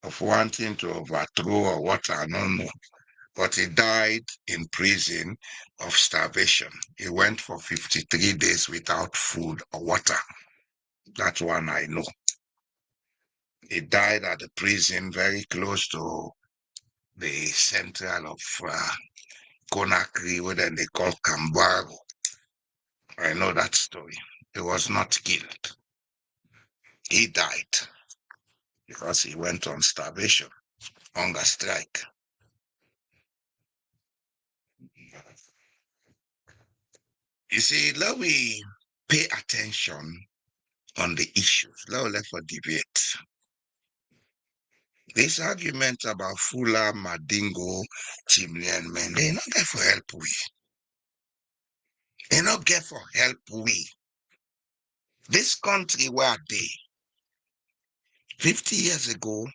of wanting to overthrow or what, I don't know. But he died in prison of starvation. He went for 53 days without food or water. That one I know. He died at the prison very close to the central of Conakry, what they call Cambago. I know that story. He was not killed. He died because he went on starvation, hunger strike. You see, let we pay attention on the issues. Let's for debate. This argument about Fula, Madingo, Chimney, and men, they not get for help we. They not get for help we. This country where they 50 years ago,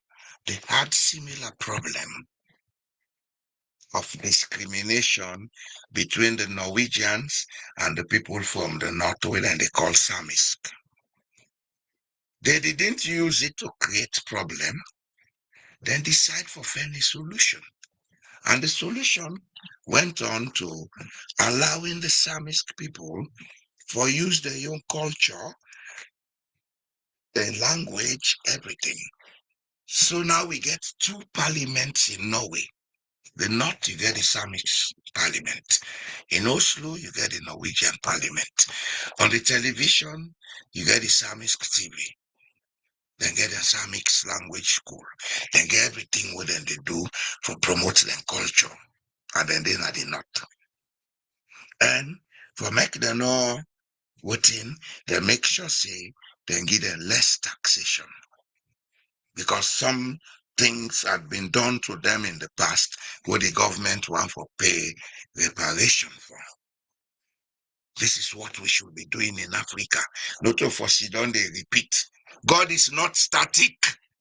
they had similar problem of discrimination between the Norwegians and the people from the Northwest, and they call Samisk. They didn't use it to create problem, then decide for any solution. And the solution went on to allowing the Samisk people for use their own culture, their language, everything. So now we get two parliaments in Norway. The North, you get the Samisk. parliament. In Oslo, you get the Norwegian parliament. On the television, you get the Samisk TV. Then get the Samic language school. Then get everything what they do for promote their culture. And then they are the north. And for make them know what in, they make sure say they give them less taxation. Because some things had been done to them in the past where the government want for pay reparation for. This is what we should be doing in Africa. Not to foresee, don't they repeat. God is not static,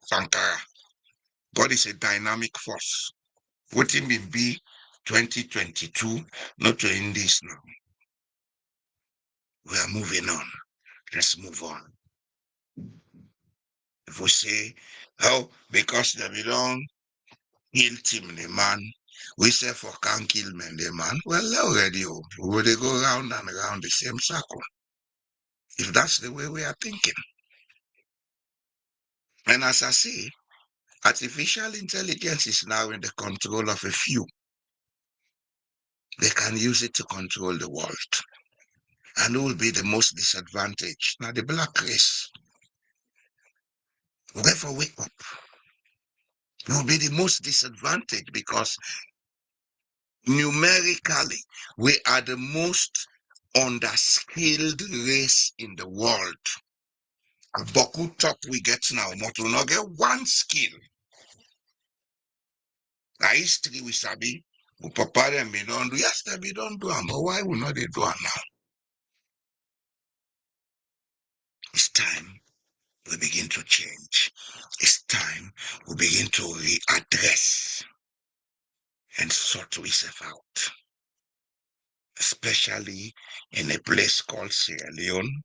Sankara. God is a dynamic force. What it will be 2022, not to end this now. We are moving on. Let's move on. If we say, oh, because they belong, kill him, the man. We say for can't kill men, the man. Well, already, we they go round and around the same circle. If that's the way we are thinking. And as I say, artificial intelligence is now in the control of a few. They can use it to control the world. And who will be the most disadvantaged? Now, the black race. Therefore, wake up. We will be the most disadvantaged because numerically, we are the most underskilled race in the world. And Boku talk we get now, but we not get one skill. Now, history we sabi, we papa them we don't do. Yes, we don't do them, but why we not they do them now? It's time we begin to change. It's time we begin to readdress and sort ourselves out, especially in a place called Sierra Leone,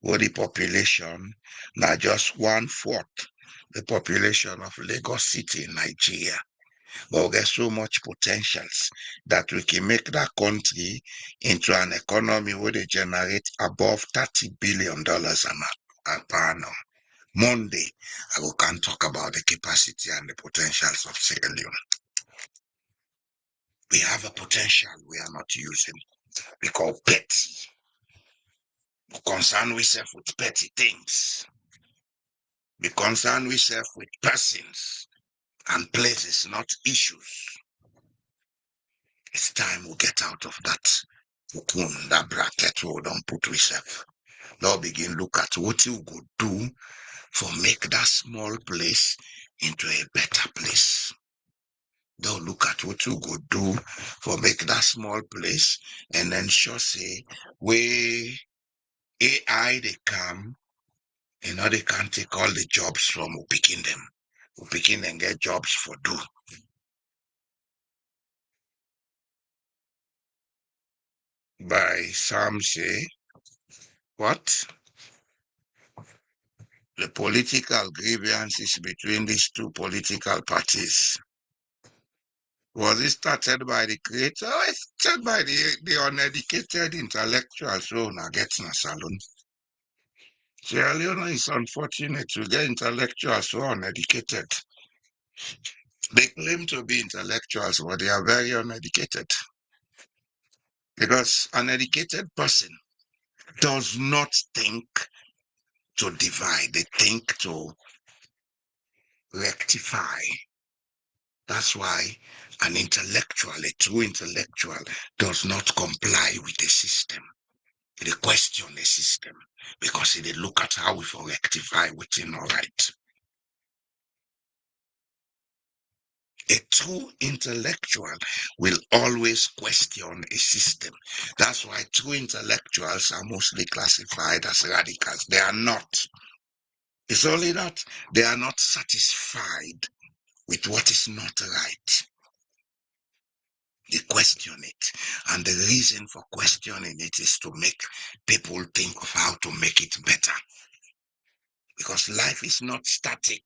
where the population now just 1/4 the population of Lagos City in Nigeria. But there's so much potentials that we can make that country into an economy where they generate above $30 billion per annum. Monday, I can talk about the capacity and the potentials of Sierra Leone. We have a potential we are not using. We call petty. We concern ourselves with petty things. We concern ourselves with persons and places, not issues. It's time we get out of that cocoon, that bracket we don't put ourselves. Now begin look at what you could do for make that small place into a better place. Don't look at what you could do for make that small place and then sure say where AI they come, they can't take all the jobs from who picking them. Who picking and get jobs for do. By some say, what? The political grievances between these two political parties. Was it started by the creator or it started by the uneducated intellectuals who now gets in a salon? Sierra Leone is unfortunate to get intellectuals who are uneducated. They claim to be intellectuals, but they are very uneducated. Because an educated person does not think to divide, they think to rectify. That's why an intellectual, a true intellectual, does not comply with the system. They question the system because they look at how we can rectify within all right. A true intellectual will always question a system. That's why true intellectuals are mostly classified as radicals. They are not. It's only that they are not satisfied with what is not right. They question it. And the reason for questioning it is to make people think of how to make it better. Because life is not static.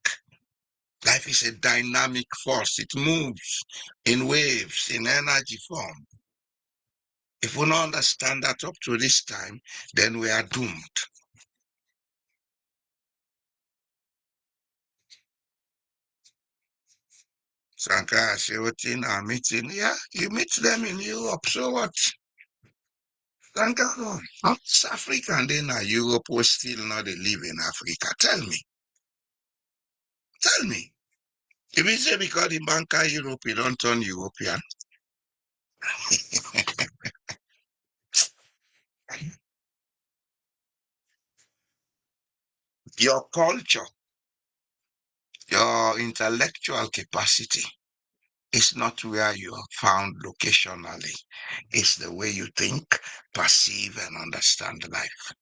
Life is a dynamic force. It moves in waves, in energy form. If we don't understand that up to this time, then we are doomed. Sankara say, what in our meeting? Yeah, you meet them in Europe, so what? Sankara, South Africa and then Europe was still not they live in Africa. Tell me. Tell me. If you say because the banker Europe, you don't turn European. Your culture, your intellectual capacity is not where you are found locationally. It's the way you think, perceive, and understand life.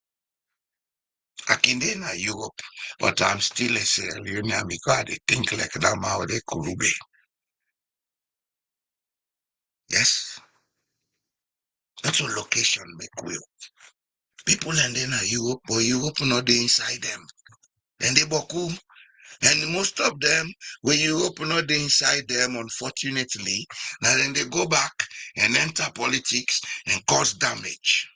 I can in Europe, but I'm still a Sierra Leone because they think like that Maode Kurube. Yes, that's a location make will. People and then Europe, but Europe not the inside them. Then they boku. And most of them, when Europe not the inside them, unfortunately, now then they go back and enter politics and cause damage.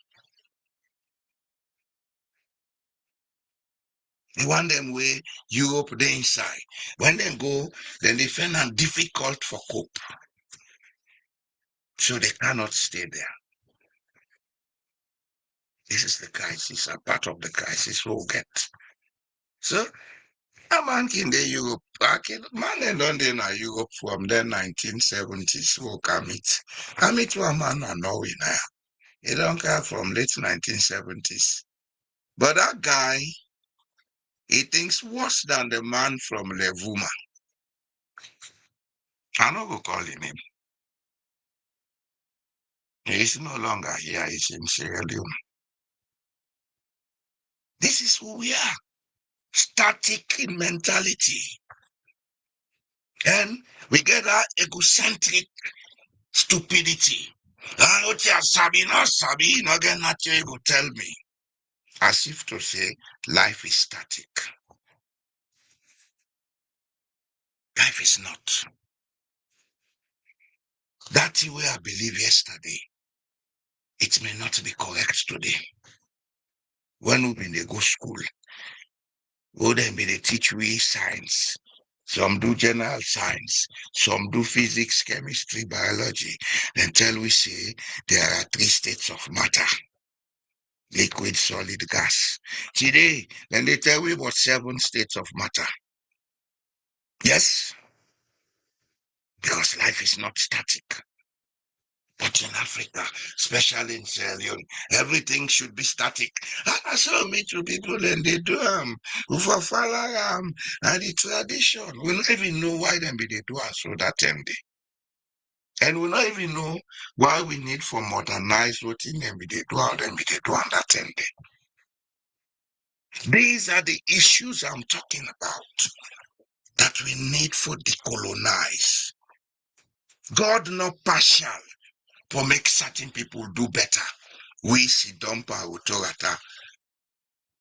They want them where Europe the inside. When they go, then they find it difficult for cope. So they cannot stay there. This is the crisis, a part of the crisis we'll get. So a man in the Europe, man in London or Europe from the 1970s will come it. Come it to a man and Norway now. He don't care from late 1970s. But that guy, he thinks worse than the man from Levuma. I know go call him. He is no longer here, he's in Sierra Leone. This is who we are. Static in mentality. And we get that egocentric stupidity. And what you sabi, not sabi, not get nothing you go tell me. As if to say, life is static. Life is not. That way I believe yesterday, it may not be correct today. When we they go school, go then be they teach we science. Some do general science, some do physics, chemistry, biology. Then tell we say there are 3 states of matter. Liquid, solid, gas. Today, then they tell we about 7 states of matter. Yes, because life is not static. But in Africa, especially in Sierra Leone, everything should be static. And I saw me to people and they do for follow and the tradition. We don't even know why them be they do so that time day. And we don't even know why we need for modernize what in them be they do how them be they do on that time day. These are the issues I'm talking about that we need for decolonize. God not partial for make certain people do better. We see dumper authority.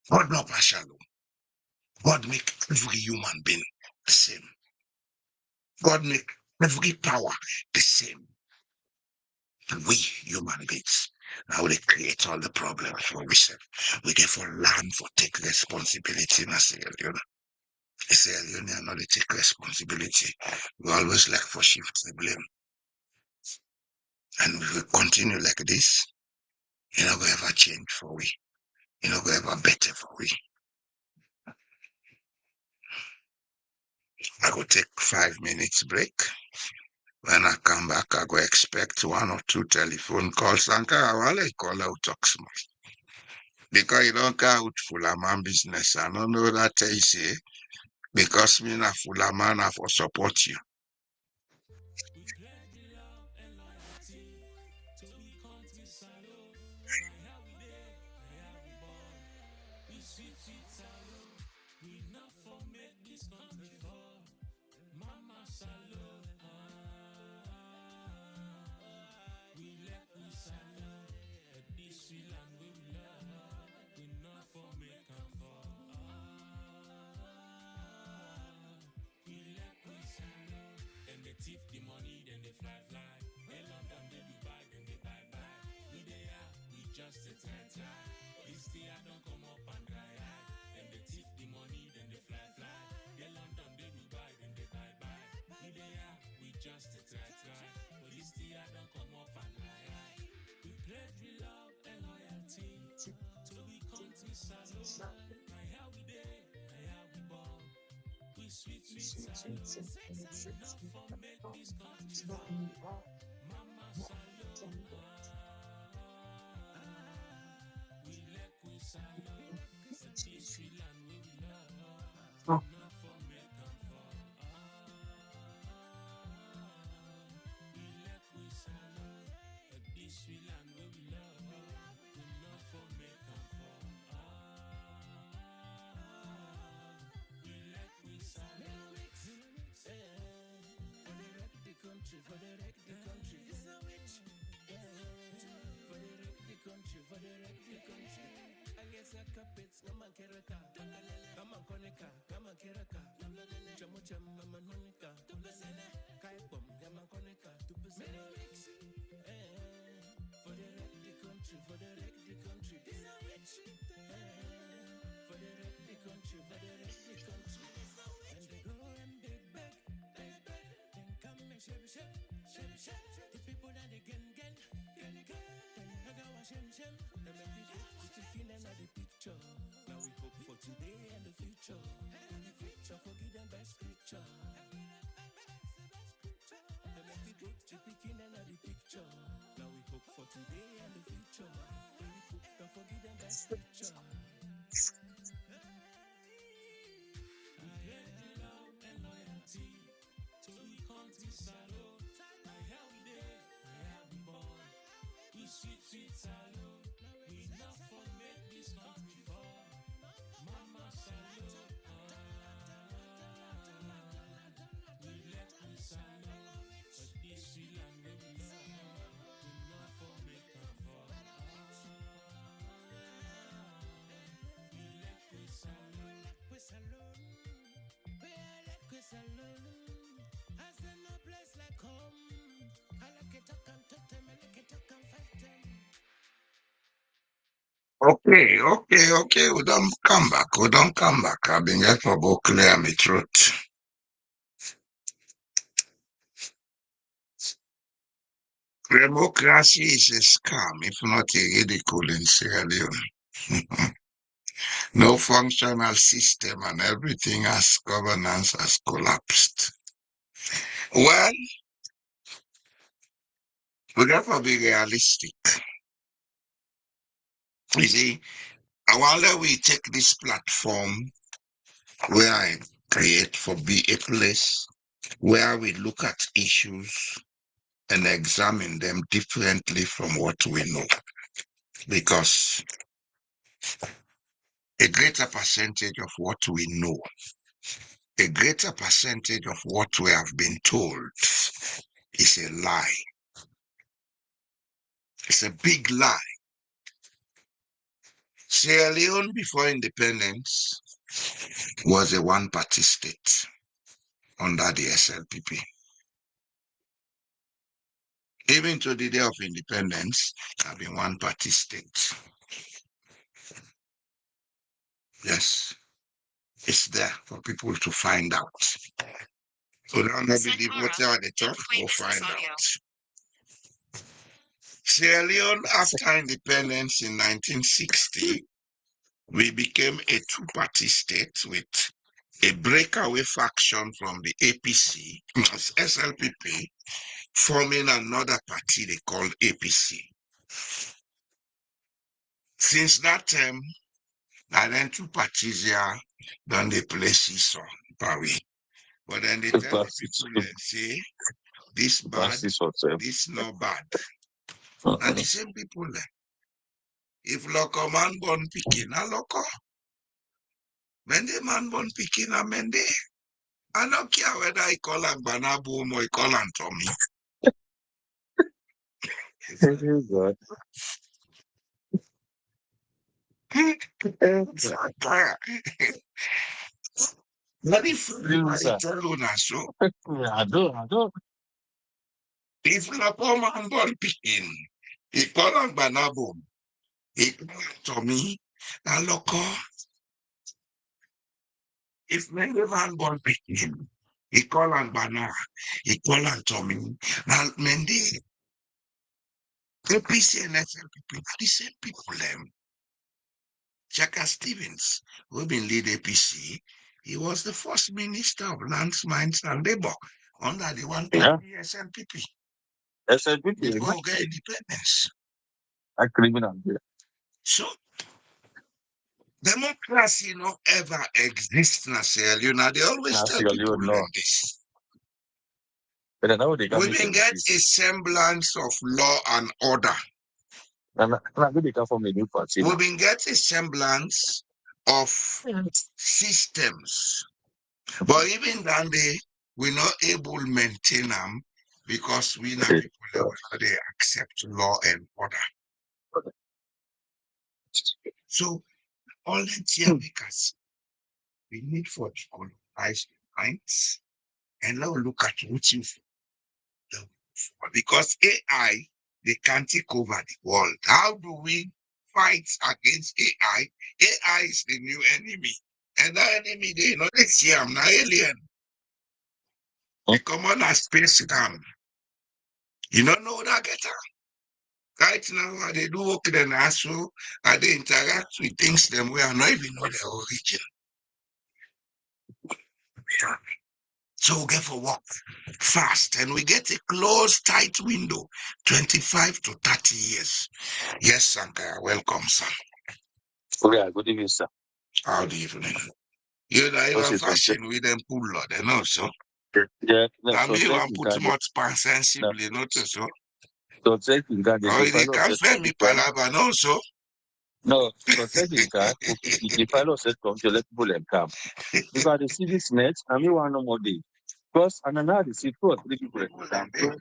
God not partial. God make every human being the same. God make every power the same. We human beings. Now they create all the problems for ourselves. We therefore learn for take responsibility in Sierra Leone. Sierra Leone are not they take responsibility. We always like for shift the blame. And if we continue like this, you know, go ever change for we. You know, go ever better for we. I go take 5 minutes break. When I come back, I go expect 1 or 2 telephone calls. Sankara, wale call out talk small. Because you don't care out full of man business. I don't know that I say. Because me na full of man, I for support you. We pledge love and loyalty to be country salo. Now we there, now we born. We sweet salo. We not for make this country fall. Mama salo. We let we salo. This we land we love. We not for make and fall. We let we salo. Then they thief the money, then they fly. They London, they Dubai, then they buy. We they are, we just a try. This day I don't come up and dry. Then they thief the money, then they fly. They London, they Dubai, then they buy. We they are, we sweet, sweet salute. Enough for make this country fall. Mama salute. We let we salute. This sweet land we love. Enough for make them fall. We let we salute. This sweet land we love. Enough for make them fall. We let we salute. For the wreck the country, for the wreck the country. This a witch. For the wreck the country, for the wreck the country. I guess I carpets, come on kereka. Come on konika, come on kereka. Chamu cham, mama nonika. Kai bom, yama konika. For the wreck the country, for the wreck the country. This a witch. For the wreck the country, for the wreck the country. And they go and they beg, then come and shake. The people that they get, then haga wa shem. They make it good, chicken and the picture. Now we hope for today and the future. Forgive them by scripture. They make it good, chicken and the picture. Now we hope for today and the future. Forgive them by scripture. To the country salute, my how we day, my how we born. We sweet, sweet salute, we enough for make this country fall. Mama salute, we let we salute, but this sweet land we love, enough for make them fall. We let we salute, we let we salute. I said no place like home. I like it, I can talk them, I like it, I can fight them. Okay. We don't come back. I've been here for about clear my throat. Democracy is a scam, if not a ridicule in Sierra Leone. No functional system and everything as governance has collapsed. Well, we got to be realistic. You see, I wonder we take this platform where I create for be a place where we look at issues and examine them differently from what we know. Because a greater percentage of what we know, a greater percentage of what we have been told is a lie. It's a big lie. Sierra Leone before independence was a one-party state under the SLPP. Even to the day of independence, have been one-party state. Yes, it's there for people to find out. So don't believe whatever they talk, go find out. Sierra Leone, after independence in 1960, we became a two-party state with a breakaway faction from the APC, SLPP, forming another party they called APC. Since that time, and then two parties here done they play seesaw, Paris. But then they tell the people, say, this bad, this not bad. And the same people there. If loco man born picking, a loco. When the man born picking, a mende. I don't care whether I call him Banaboom or I call him Tommy. Not if I tell you now, so. I do. If loco man born picking, he call him Banaboom. He call him Tommy. A loco. If many man born picking, he call him Bana. He call him Tommy. Now, Mendy. APC and SLPP, the same people them. Chaka Stevens, who been lead APC, He was the first minister of lands, mines, and labor under the one Yeah. party SNPP SNPP. before we get independence. A criminal. So democracy no ever exists na Sierra Leone. They always Nah, tell Sierra people Leone, like no. this. But now they can We make even it. get a semblance of law and order. And I think they come from a new party. We even get a semblance of systems. But even then we're not able to maintain them because we not Okay. people that they accept law and order. So all the tear makers we need for colonize minds and now look at what you because AI they can't take over the world. How do we fight against AI? AI is the new enemy. And that enemy they not they see I'm not alien. They come on a space scam. You don't know that getter. Right now, they do work the national, and they interact with things them we are not even know their origin. So we get for work fast, and we get a closed, tight window, 25 to 30 years. Yes, Sankara, welcome, sir. Okay, good evening, sir. How do you evening? You know, What's even it, fashion with them pull lot, and also. Yeah, no, I so mean, thank one you, put God. much pan No, sensibly, not so. so thank you, God. Or The they final can set feel me commission. palava, no, so. No, so thank you, God. The final set commission, let people them come. Because the see this net, and me want no more day. Because and another the see 2 or 3 people that come.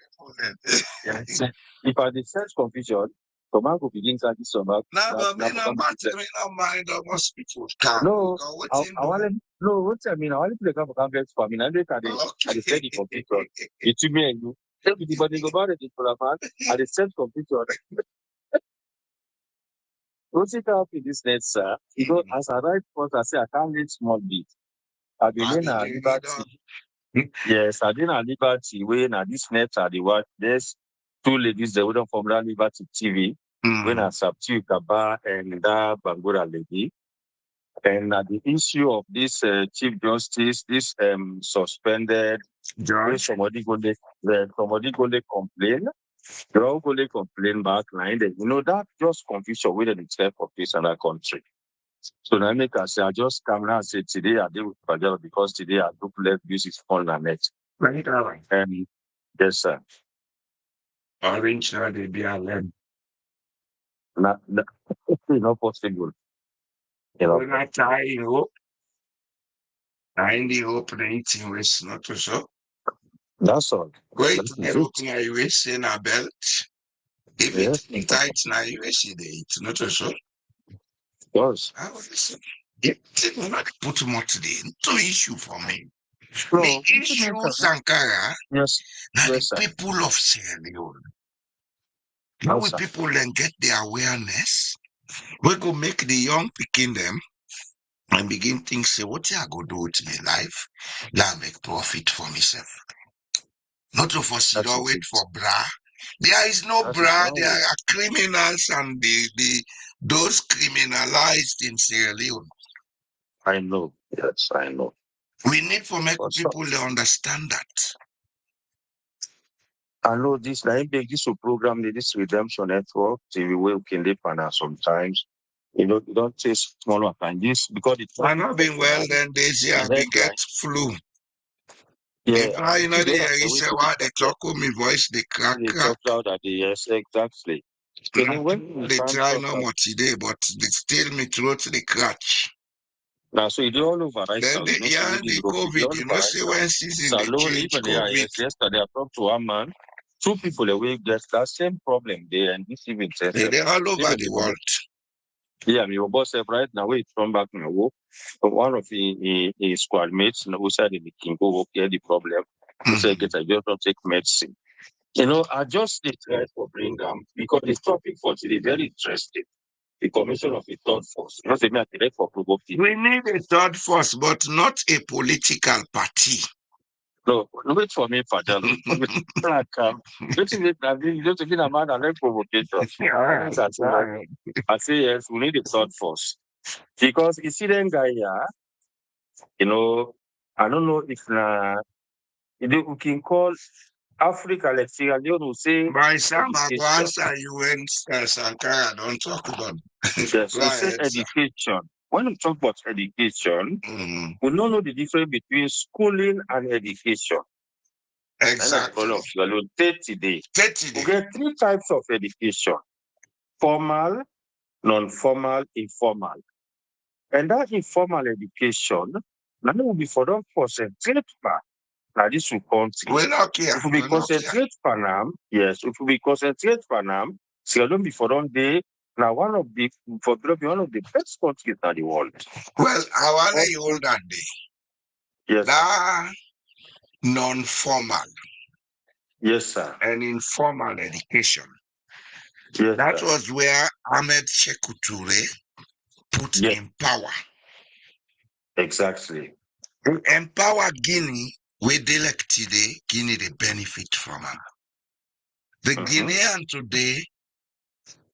Yeah, so if I the search confusion, Toman go begin to this summer. Nah, but me no matter, me no mind of most people can. No, What's in I want to no. What I mean, I want to come for complex for me. And they can I dey set the computer. It's me and you. Everybody go about it for a man. I dey set computer. What's it up in this net, sir? You know, as I write first, I say I can't read small bit. I been in a liberty. Yes, I did a liberty way. Now this net are the what? There's 2 ladies that wouldn't from that Liberty TV. When I substitute Kaba and that Bangura lady. And the issue of this Chief Justice, this suspended, when somebody go they complain, they all go they complain back line. You know, that just confusion with the itself of this and that country. So now make us say, I just come now and say today I deal with Fadel because today I do let music on the net. Right, all right. And yes, sir. Orange now they be alone. Not possible. You know, When I try hope, I in the hope the eating was not so. that's all. Wait, That I is hope it. my waist in a belt. If Yes, it tight now, you see the eat, not so. because I was listen. It did not put much the no issue for me. no, The issue, Sankara, yes, now the yes, sir. people of Sierra Leone. How Yes, will sir. people then get the awareness? We go make the young picking them and begin think, say, what I go do with my life? That make profit for myself. Not to for That don't is wait it. for bra. There is no That is bra. no. There are criminals and those criminalized in Sierra Leone. I know. Yes, I know. We need for make What's up? people to understand that. I know this like this will program this redemption network TV we can live on sometimes. You know, you don't taste small one and this because it's I not been well then this year and they get headline. flu. Yeah, If I you know you don't the have to he wait say to why they talk with me voice they crack they crack. talk out at the yes, exactly. So then when we They can't try talk no more today, but they still me throat they catch. now, so you do all over right Then now. they You know, so yeah, we the Europe, you do COVID, all you over know, right say now. when season they Salon, change even there, COVID. yes, yesterday I talked to one man, 2 people away get that same problem there and this even tested. They're all over Even the the world. yeah, my boss said right now, wait, come back now. Work. So one of his squad mates who said he can go work here the problem. Who said, get I just don't take medicine. You know, I just did try for bring them because the topic for today very interesting. The commission of the third force. Not say me I direct for provoking. We need a third force, but not a political party. No, wait for me, Fadel. Wait for me. Don't you need a man and then provocation. I say yes, we need a third force. Because you see them guy here, I don't know if we can call Africa, like Sierra Leone, will say By some education. answer you went Sankara, don't talk about. Yes, we say education. When we talk about education, we don't know the difference between schooling and education. Exactly. 30 days. 30 We days. get 3 types of education: formal, non-formal, informal. And that informal education, now will be for them concentrate back. Now this will country. We're not here. If we concentrate for now, yes, if we concentrate for now, so don't be for one day. Now one of the best countries in the world. Well, I want to hold that day. Yes. That non-formal. Yes, sir. And informal education. Yes, that sir. was where Ahmed Sekou Toure put in power. Exactly. To empower Guinea, we elect today, Guinea they benefit from it. The Guinean today,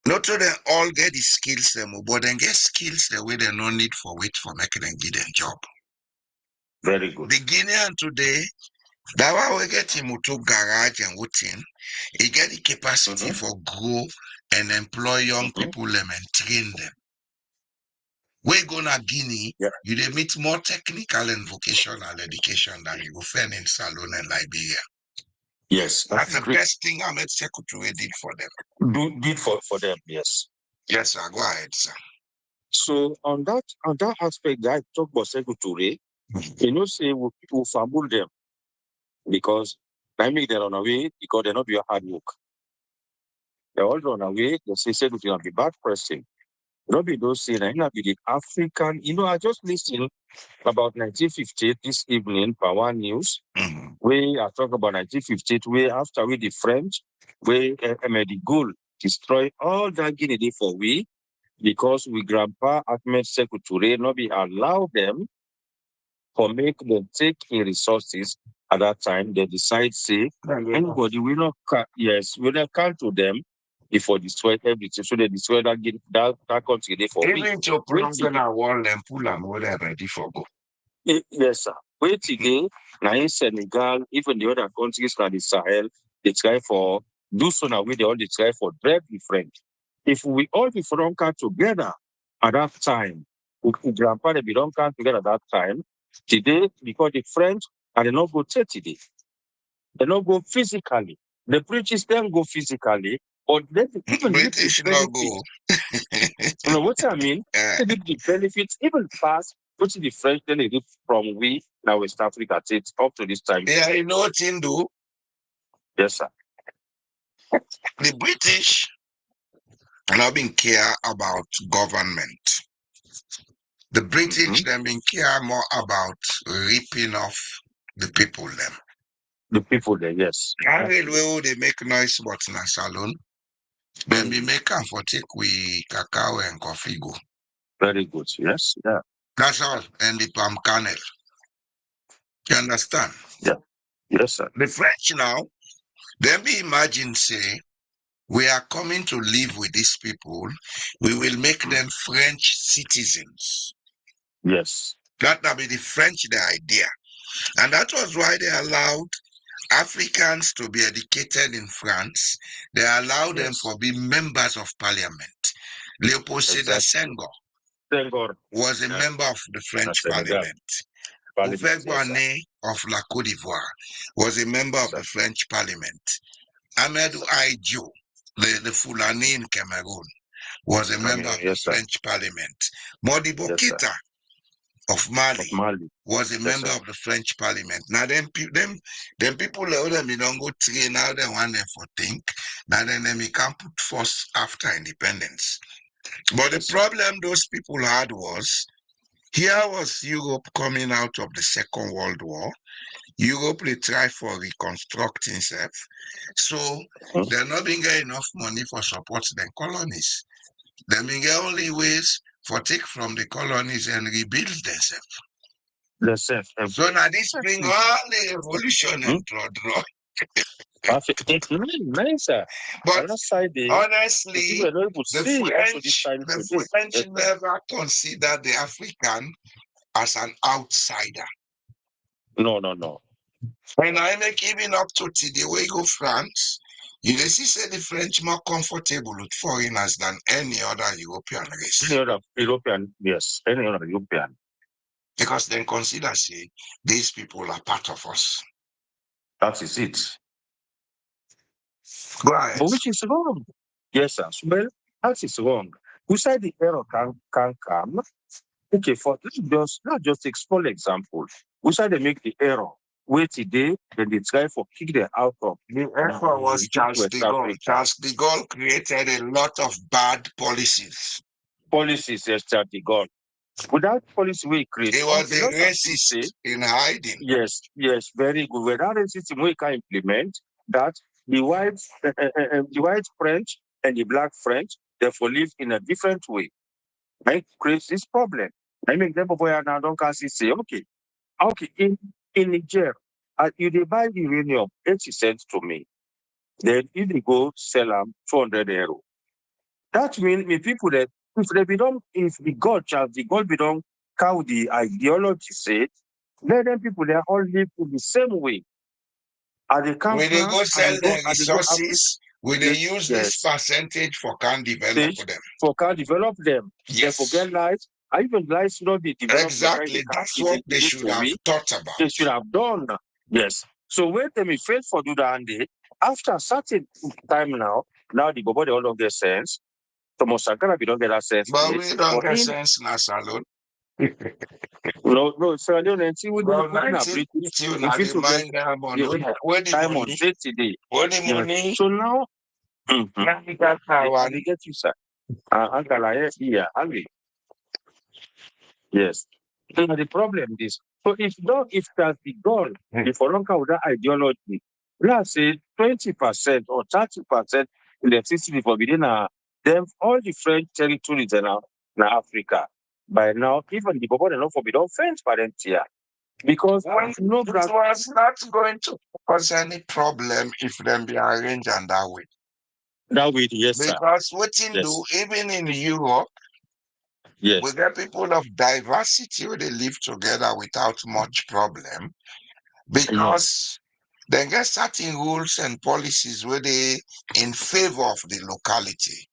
not only all get the skills them, but they get skills the way they no need for wait for making them give them job. Very good. The Guinean today, that why we get him to garage and waiting, he get the capacity for grow and employ young people them and train them. We go to Guinea, you they meet more technical and vocational education than you will find in Salon and Liberia. Yes, that's the best thing Ahmed Sekou Toure did for them. Did for them, yes. Yes, sir. Go ahead, sir. So on that aspect, that I talk about Sekou Toure, say we fumble them because I make them run away because they're not doing hard work. They all run away. They say Sekou Toure be bad person. Not be those saying that be the African. I just listened about 1958 this evening, Power News. We are talking about 1958, where after the French, where Emedi Goul destroy all that Guinea for we, because we grandpa Ahmed Sekou Toure not be allow them for make them take in resources at that time. They decide say anybody will not will not come to them before destroy everything. So they destroy that country they for even to prolong a wall and pull them where they're ready for go. Yes, sir. Wait today, now in Senegal, even the other countries like the Sahel, they try for do so now they all try for drive the French. If we all be from come together at that time, if grandpa they don't come together at that time, today, because the French and they not go 30 days. They not go physically. The British then go physically, but then even British no go. You know what I mean? They did the benefits even past which the French then they did from we now West Africa takes up to this time. Yeah, you know what in do? Yes, sir. The British not been care about government. The British them been care more about ripping off the people them. The people there, yes. I will they make noise but in a salon. Then we make them for take we cacao and coffee go. Very good, yes. Yeah. That's all. And the palm kernel. You understand? Yeah. Yes, sir. The French now, then we imagine say, we are coming to live with these people. We will make them French citizens. Yes. That will be the French the idea. And that was why they allowed Africans to be educated in France. They allowed them to be members of parliament. Leopold Sédar Senghor was a member of the French parliament. Houphouët-Boigny of La Côte d'Ivoire was a member of the French parliament. Amadou Ahidjo, the Fulani in Cameroon, was a member of the French parliament. Modibo Keïta of Mali was a member of the French parliament. Now them people them don't go train now they want them for think. Now then they can put force after independence. But the problem those people had was here was Europe coming out of the Second World War. Europe they try for reconstructing itself. So they're not being get enough money for support their colonies. They being get only ways for take from the colonies and rebuild themselves. So now this bring all the evolution and draw. But honestly, the French never considered the African as an outsider. No. And I make even up to today, we go France, you see say the French more comfortable with foreigners than any other European race. Any other European, yes, any other European. Because they consider, say, these people are part of us. That is it. Go ahead. But which is wrong. Yes, sir. Well, that is wrong. We say the error can come. Okay, let's just take small example. We say they make the error. Wait today, then they try for kick them out of. The error was Charles de Gaulle. Charles de Gaulle created a lot of bad policies. Policies, yes, Charles de Gaulle. Without policy we create, He was a racist in hiding. Yes, very good. Without a system we can implement that the white French and the black French therefore live in a different way. Right? Creates this problem. I mean, them boy now don't can say, okay, in Niger, if they buy uranium 80 cents to me, then if they go sell them 200 euro, that means me people that if the God Charles the God be don't cow the ideology say, then people they all live in the same way. When they go sell their resources, when they use this percentage for can develop them. Yes. They forget lives. Even lives not be developed. Exactly. That's what they should have thought about. They should have done. Yes. So when they fail for do that, and after a certain time now the body all don't get sense. Thomas Sankara, we don't get that sense. But we don't get sense now, Salon. No, Sierra Leone, and see what the money. So now, I get you, sir. Yes. The problem is, so if that's the goal, if we don't count that ideology, let's say 20% or 30% electricity for within them all the French territories in Africa. By now, even the people don't forbid fence by them here. Because it was not going to cause any problem if them be arranged in that way. That way, yes, sir. Because what you do, even in Europe, yes, we get people of diversity where they live together without much problem. Because they get certain rules and policies where they in favor of the locality.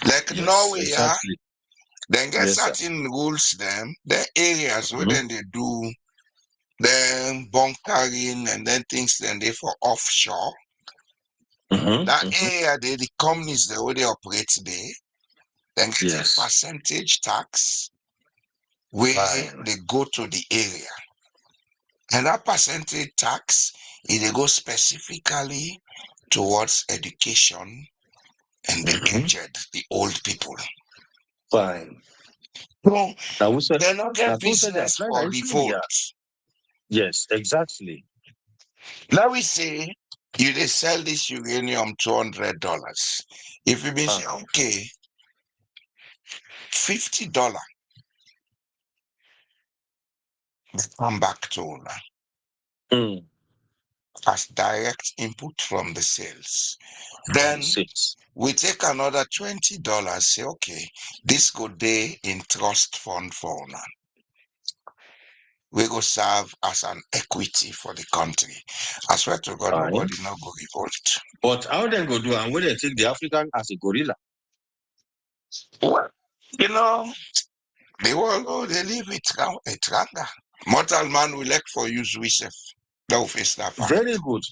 Like Norway, exactly. Then get certain rules them, the areas where then they do then bunkering and then things then they for offshore. That area they the companies the way they operate there, then get a percentage tax where they go to the area. And that percentage tax they go specifically towards education and the aged, the old people. Fine. So they not get business for revolt. Yes, exactly. Now we say you they sell this uranium $200. If you be say okay, $50 come back to owner as direct input from the sales. Then we take another $20. Say okay, this go day in trust fund for owner. We go serve as an equity for the country. I swear to God, nobody not go revolt. But how they go do and when they take the African as a gorilla? Well, you know, they will they live it ranga. Mortal man will like for use Wisef. That will face that fact. Very good.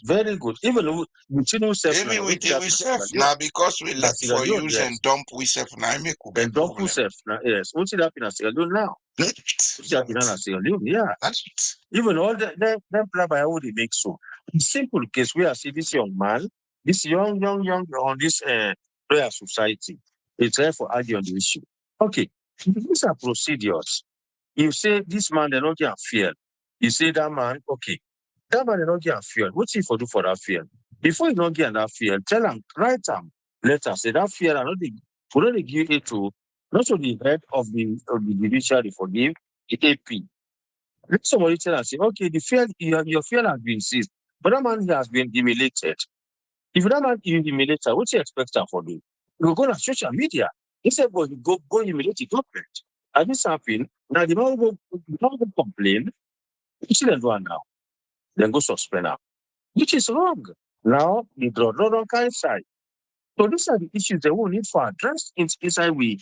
Even with Wisef now because we like for use and dump Wisef now I make and dump Wisef now. Yes, what's it happening in Sierra Leone now? What's happening in Sierra Leone? Yeah. That's it. Even all them plan by how they make so. In simple case, we are see this young man, this young on this prayer society. They try for argue on the issue. Okay, these are procedures. You say this man they don't get fear. You say that man, okay. That man they don't get fear. What's he for do for that fear? Before you don't get that fear, tell him, write him letter. Say that fear and not they give it to not to the head of the judiciary forgive the AP. Let somebody tell us, say, okay, the fear your fear has been seized, but that man has been humiliated. If that man is humiliated, what you expect him for do? You go on social media. He said, well, go humiliate the government. And this happened. Now the man go complain. You see them do it now. Then go suspend her, which is wrong. Now the draw kind side. So these are the issues that we need for address inside inside we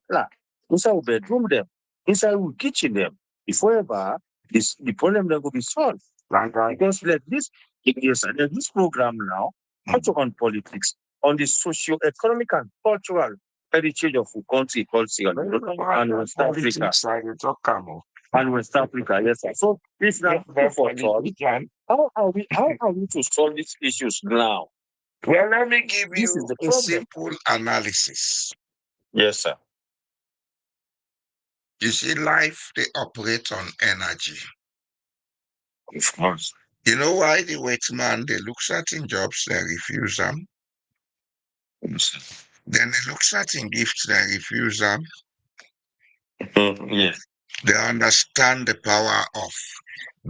flat, inside we bedroom them, inside we kitchen them. Before ever the problem that will be solved. Because like this, yes, there's this program now, not on politics, on the socio-economic and cultural heritage of the country called Sierra Leone and West Africa. And West Africa, yes, sir. So if that for solve, how are we to solve these issues now? Well, let me give This you is the a problem. simple analysis. Yes, sir. You see, life, they operate on energy. Of course. You know why the wait man, they look certain jobs, they refuse them. Yes. Then they look certain gifts, they refuse them. Yes. They understand the power of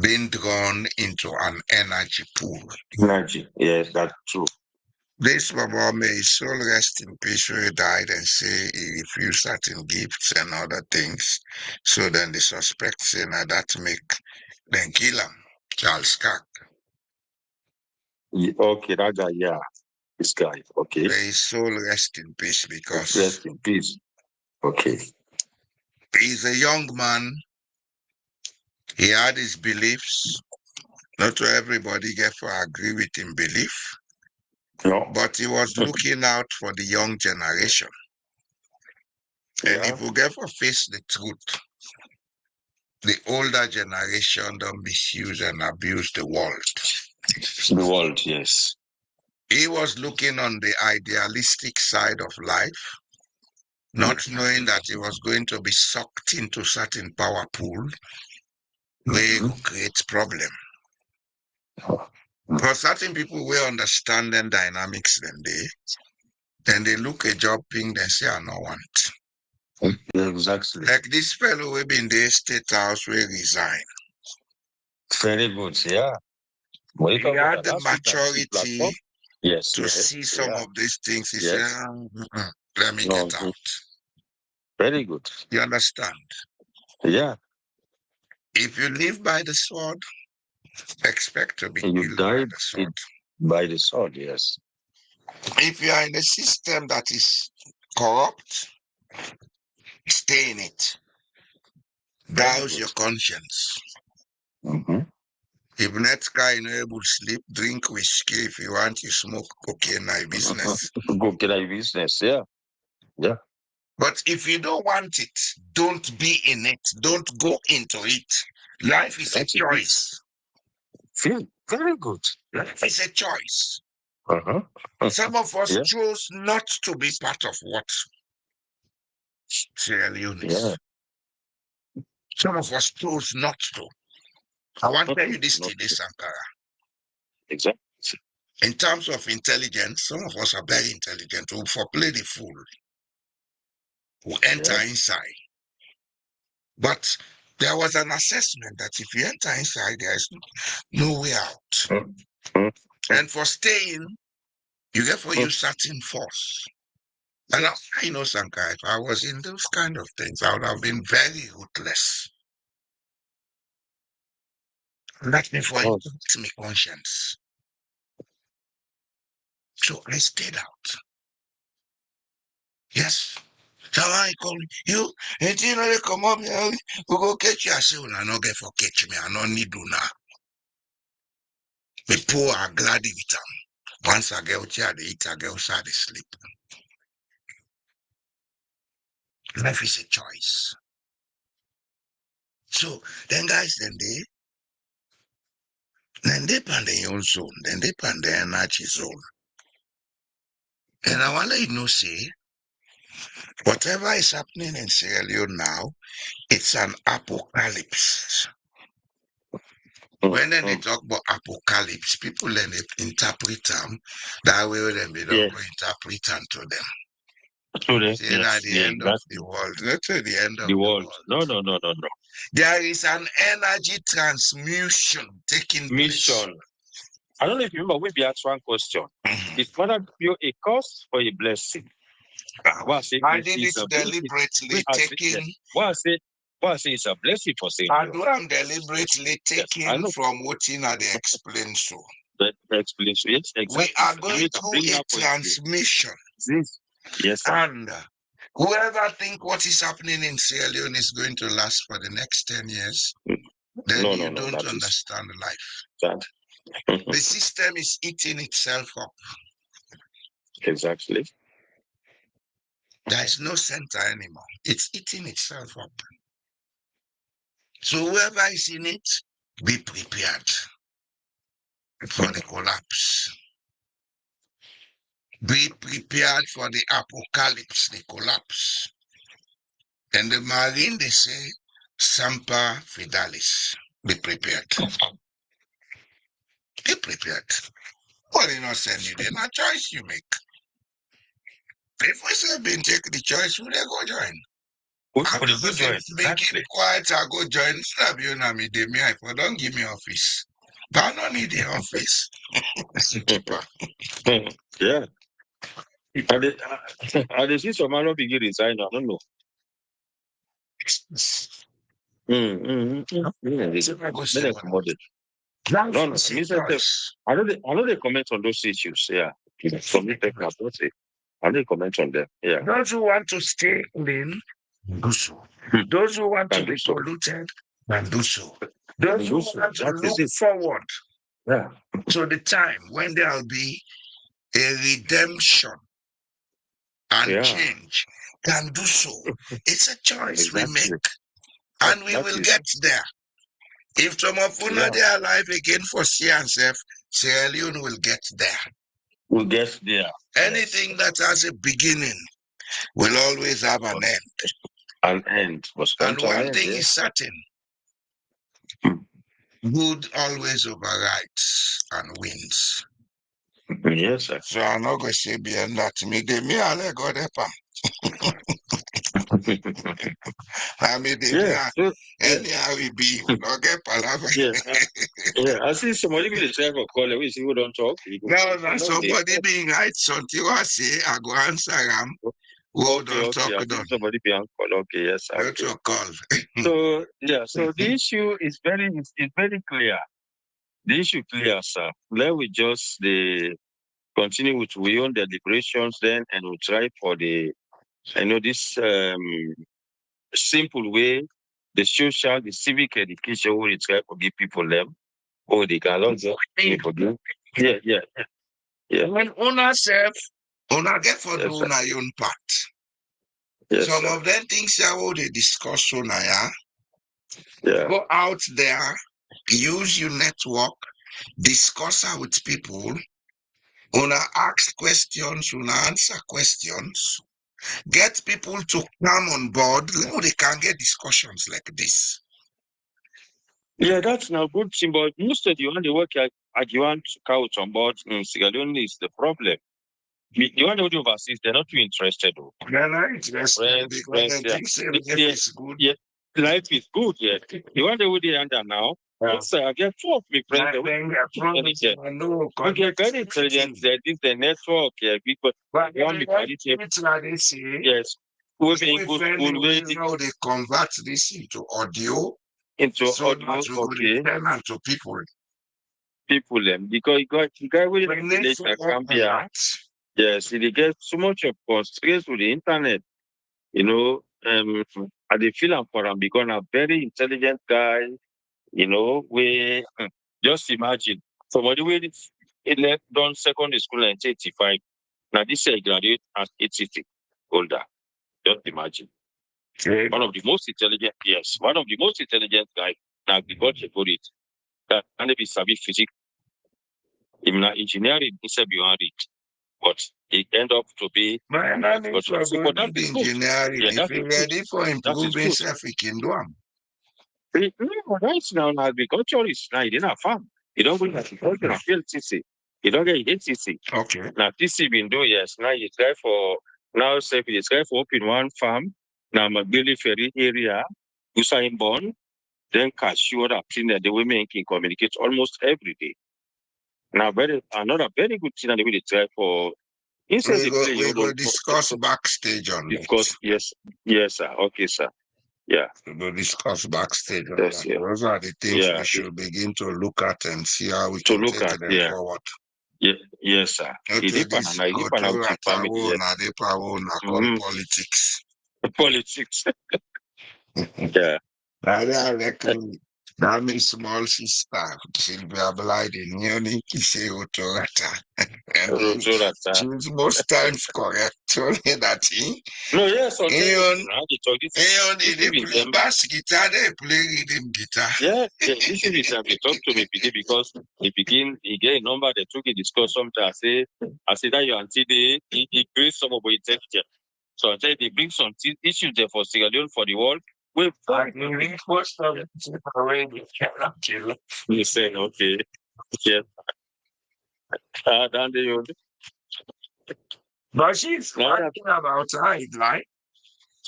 being drawn into an energy pool. Energy. Yes, that's true. This Baba, may his soul rest in peace, where he died and say he refused certain gifts and other things. So then the suspect say now that make them kill him. Charles Cack. Okay, that guy, yeah. This guy. Okay. May his soul rest in peace because Rest in peace. Okay. he's a young man. He had his beliefs. Not to everybody get to agree with him belief, No. but he was looking out for the young generation. And Yeah. if we get to face the truth, the older generation don't misuse and abuse the world. The world, yes. He was looking on the idealistic side of life, not knowing that he was going to be sucked into certain power pool where it creates problem. For certain people will understand them dynamics then they look a job thing, they say, I no want. Exactly. Like this fellow will be in the state house will resign. Very good, yeah. He had the maturity yes, to see some of these things. He said, let me get out. Very good. You understand? Yeah. If you live by the sword, expect to be You killed by died the sword. by the sword, yes. If you are in a system that is corrupt, stay in it. Douse your conscience. If net guy no able to sleep, drink whiskey. If you want to smoke cocaine, my business. Cocaine business, yeah. Yeah. But if you don't want it, don't be in it. Don't go into it. Life is a choice. Very good. Life is a choice. Some of us chose not to be part of what Sierra Leone is. Yeah. Some of us chose not to. I want to tell you this today, Sankara. Exactly. In terms of intelligence, some of us are very intelligent. Who foreplay the fool. Who enter inside. But there was an assessment that if you enter inside, there is no way out. And for staying, you get for use certain force. And I know, Sankara, if I was in those kind of things, I would have been very ruthless. Let me for impact my conscience. So I stayed out. Yes. So I call you, and you know they come up here, we go catch you. I say, well, I no get for catch me, I no need do now. Me poor are glad with them. Once I get out here, they eat, I get outside, they sleep. Life is a choice. So then guys, then they pan their own zone, then they pan their energy zone. And I want to let you know, say, whatever is happening in Sierra Leone now, it's an apocalypse. When they talk about apocalypse, people then they interpret them that way then they don't go interpret them to them. Say that the end of the world, not to the end of the world. No. There is an energy transmutation taking place. I don't know if you remember, we be asked one question. Is whether you a curse or a blessing? I did it deliberately taking. I say it's a blessing for saying. I do am deliberately taking from what they explain so. The explanation, yes, exactly. We are going through a transmission. Yes, sir. And whoever think what is happening in Sierra Leone is going to last for the next 10 years, then you don't understand life. The system is eating itself up. Exactly. There is no center anymore. It's eating itself up. So whoever is in it, be prepared for the collapse. Be prepared for the apocalypse, the collapse. And the Marine, they say, Semper Fidelis. Be prepared. Be prepared. Well, you not send you there. Not choice you make. If we say been take the choice, we go join. I'm just keep quiet, I go join. Stop you know me, they me. If I don't give me office, but I don't need the office. Yeah. And they see some man begin resign. I don't know. I know they comment on those issues. Yeah. From the technical, I know they comment on them. Yeah. Those who want to stay clean, do so. Those who want to be polluted, can do so. Those who want to look forward to the time when there will be a redemption and change, can do so. It's a choice we make, and we will get there. If some of you know they are alive again for Sierra Leone will get there. We'll get there. Anything that has a beginning will always have an end. An end. And one thing is certain. Good always overrides and wins. Yes, sir. So I'm not going to say beyond that. Me, I'll let God help him. I mean, anyhow we be, we don't get palaver. Yeah, I see somebody be the type of caller, we see who don't talk. No, somebody being right, something I say, I go answer him. Who don't talk, don't. Somebody be on call, okay, yes. Not your call. So, so the issue is very clear. The issue clear, sir. Let we just continue with we own the deliberations then, and we'll try for this simple way, the social, the civic education, we try to give people them. Oh, they can also forgive. Yeah. When owner get for the owner own part. Yes, some of them things how they discuss on go out there, use your network, discuss with people, ask questions, answer questions, get people to come on board. Now they can get discussions like this. Yeah, that's now good thing, but most of the one they work at you want couch on board in Sierra Leone is the problem. The one they do overseas, they're not too interested. They're not interested because they think life is good. Yeah, life is good. Yeah, the one they would be under now. Yes, I get 4 of my friends. Okay, very intelligent. This the network. Yeah, because one yes, we they convert this into audio. Okay. To people. Because you guy will Gambia. Yes, they get so much of constraints with the internet. I they feel I'm for him because I'm a very intelligent guy. We just imagine somebody who left done secondary school in 1985. Now this year graduate at 80 older. Just imagine. One of the most intelligent, one of the most intelligent guy. Now agriculture for it. That can be savvy physics. In engineering, instead beyond it. But it end up to be engineering. If you're ready for improving self, you can do them. No, that's now agriculture is now you didn't farm. You don't go to agriculture and build TC. You don't get TC. Okay. Now TC been do now you try for you try for open one farm. Now Mabili Ferry area, Usain Born, then cashew that the women can communicate almost every day. Now another very good thing that we try for Instead we will discuss backstage on because yes, sir. Okay, sir. Yeah. We will discuss backstage on Yes, that. yeah. Those are the things Yeah. we should begin to look at and see how we To can look take at, them yeah. forward. Yeah, yes, sir. Okay, this called politics. Politics. Yeah. That means small sister, Sylvia Blyden, Yoni Kise Otorata. And she's most times correct. Only that he. No, yes, on Aeon, they play bass guitar, they play rhythm guitar. Yeah, this is it. They talk to me because he get a number, they took a discuss sometimes. I say that your auntie, he brings some of it. So I tell you, they bring some issues there for Sierra Leone for the world. You say, okay. Yeah. Down the But she's talking about it, like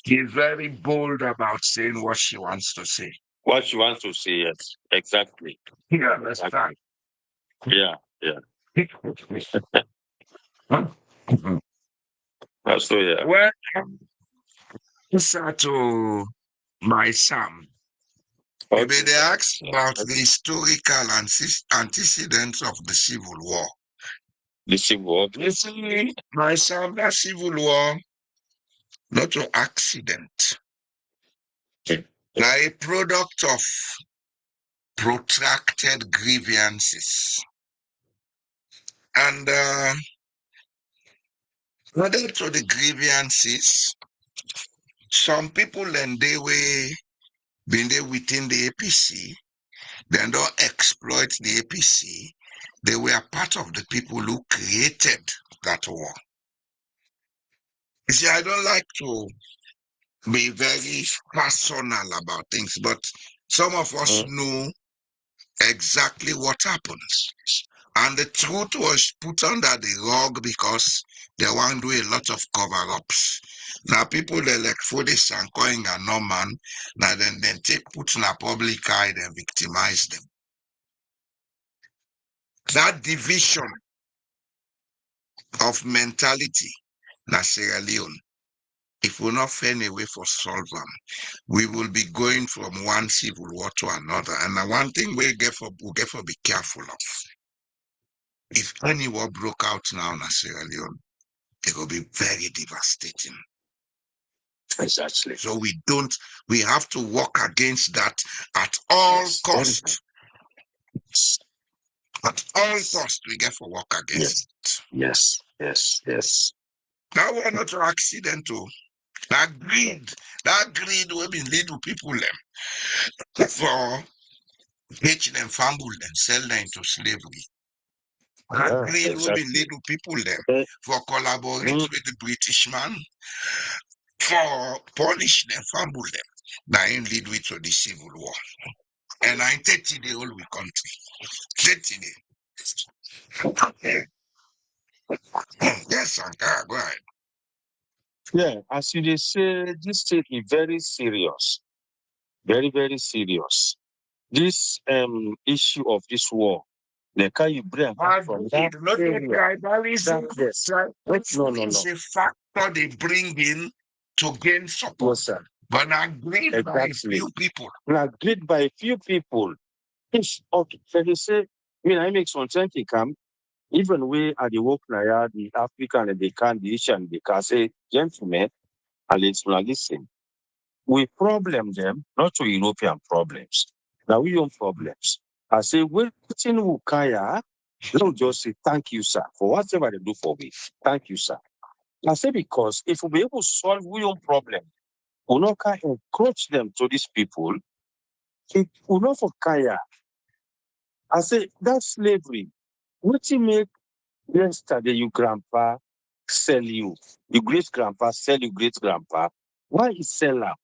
she's very bold about saying what she wants to say. What she wants to say, yes, exactly. Yeah, that's right. Yeah, yeah. So yeah. Well, answer to my Sam. Maybe they ask about the historical antecedents of the Civil War. The Civil War. Listen, my Sam, that Civil War, not an accident. Now, a product of protracted grievances. And added to the grievances, some people and they were being there within the APC, they don't exploit the APC. They were part of the people who created that war. You see, I don't like to be very personal about things, but some of us know exactly what happens. And the truth was put under the rug because they want to do a lot of cover-ups. Now people they like for this and calling a Norman, now then take put in a public eye and victimize them. That division of mentality, na Sierra Leone, if we're not find a way for solve them, we will be going from one civil war to another. And one thing we get for be careful of. If any war broke out now in Sierra Leone, it will be very devastating. Exactly. So we have to work against that at all costs. At all costs, we get to work against it. Yes. Now we're not an accident to that greed will be lead to people them for hitch them, fumble them, sell them into slavery. That greed will be lead to people them for collaborating with the British man, for punish them, fumble them. Now in lead with to the civil war. And I 30 the whole country. 30 days. Yes, Sankara, go ahead. Yeah, as you say, this thing is very serious. Very, very serious. This issue of this war, the can you bring from that tribalism. No. It's a factor they bring in to gain support. Yes, sir. But agreed by a few people. Agreed by a few people. It's okay. So they say, I make some sense come. Even we at the work now, the African and the Asian, they can say, gentlemen, and listen. We problem them, not to European problems. Now we own problems. I say, waiting Ukaya, don't just say thank you, sir, for whatever they do for me. Thank you, sir. I say because if we be able to solve we own problem, we not can encroach them to these people. It will not for Kaya. I say that's slavery. What you make yesterday, you grandpa sell you, your great grandpa sell you great grandpa. Why he sell out?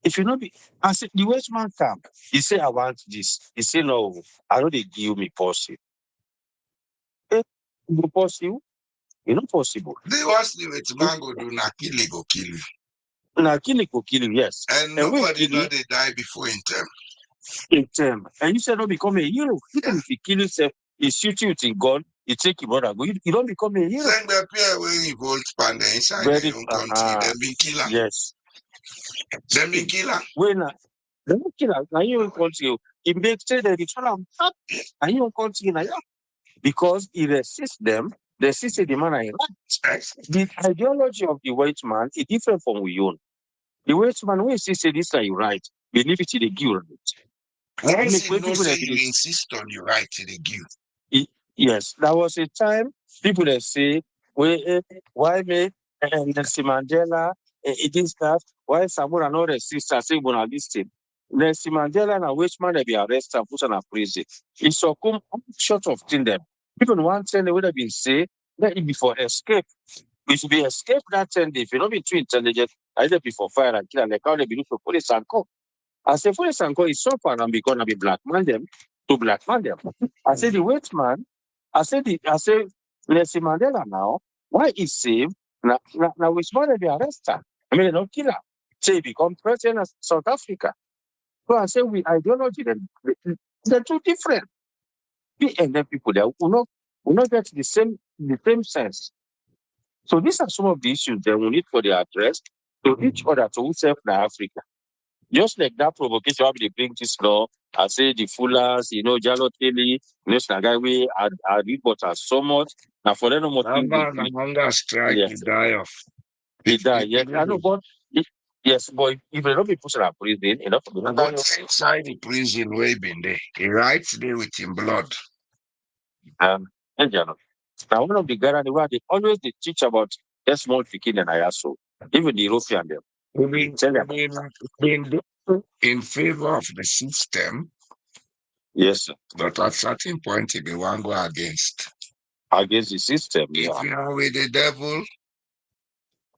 If you not be, I said the Westman come, he say I want this. He say no, I know they give me possible. You possible? It's not possible. They was the Westman go do na kill go kill you. Na kill you, yes. And nobody know they die before in term. And you said not become a hero. Even if you kill yourself, he shoot you with a gun, you take your brother go, you don't become a hero. Send the pair where revolt pan inside Very their own country. They been killer. yes. They been killer. When they don't kill us, now you continue. It makes sense that it's all up, and you continue now. Because he resists them, they see the man I right. The ideology of the white man is different from we own. The white man, when he say this are you right, believe it, they give right. Once you know, say you insist on your right, they give. Yes, there was a time people that say, why me and Nelson Mandela, it is that, why someone and all the sisters say, when I listen. Nelson Mandela and a which man they be arrested and put on a prison. It's so come short of thing them. People want to they would have been say, let it be for escape. It should be escape that 10 days. If you're not be too intelligent, either before fire and kill and they can't be look for police and come. I say police and come is so far and be gonna be blackmail them to blackmail them. I say the wait man, I say Nelson Mandela now, why is saved? Now which man they be arrested? I mean they don't kill her. Say he become president of South Africa. So I say we ideology they're too different. And then people there will not get the same sense. So these are some of the issues that we need for the address to each other to self in Africa. Just like that provocation, how they bring this law, I say the Fullers, Jalo Kelly, National Guy, we are reporters so much. Now for them, hunger strike, yes. you die of. They die, yes. I know, but yes, boy, if they don't be put in a prison, enough to be what's inside the prison way been there? He writes there with him blood. And now one of the Ghana, they always they teach about a small picking and IASO, even the European them. In favor of the system. Yes, sir. But at certain point, they want to go against the system. If you are with the devil,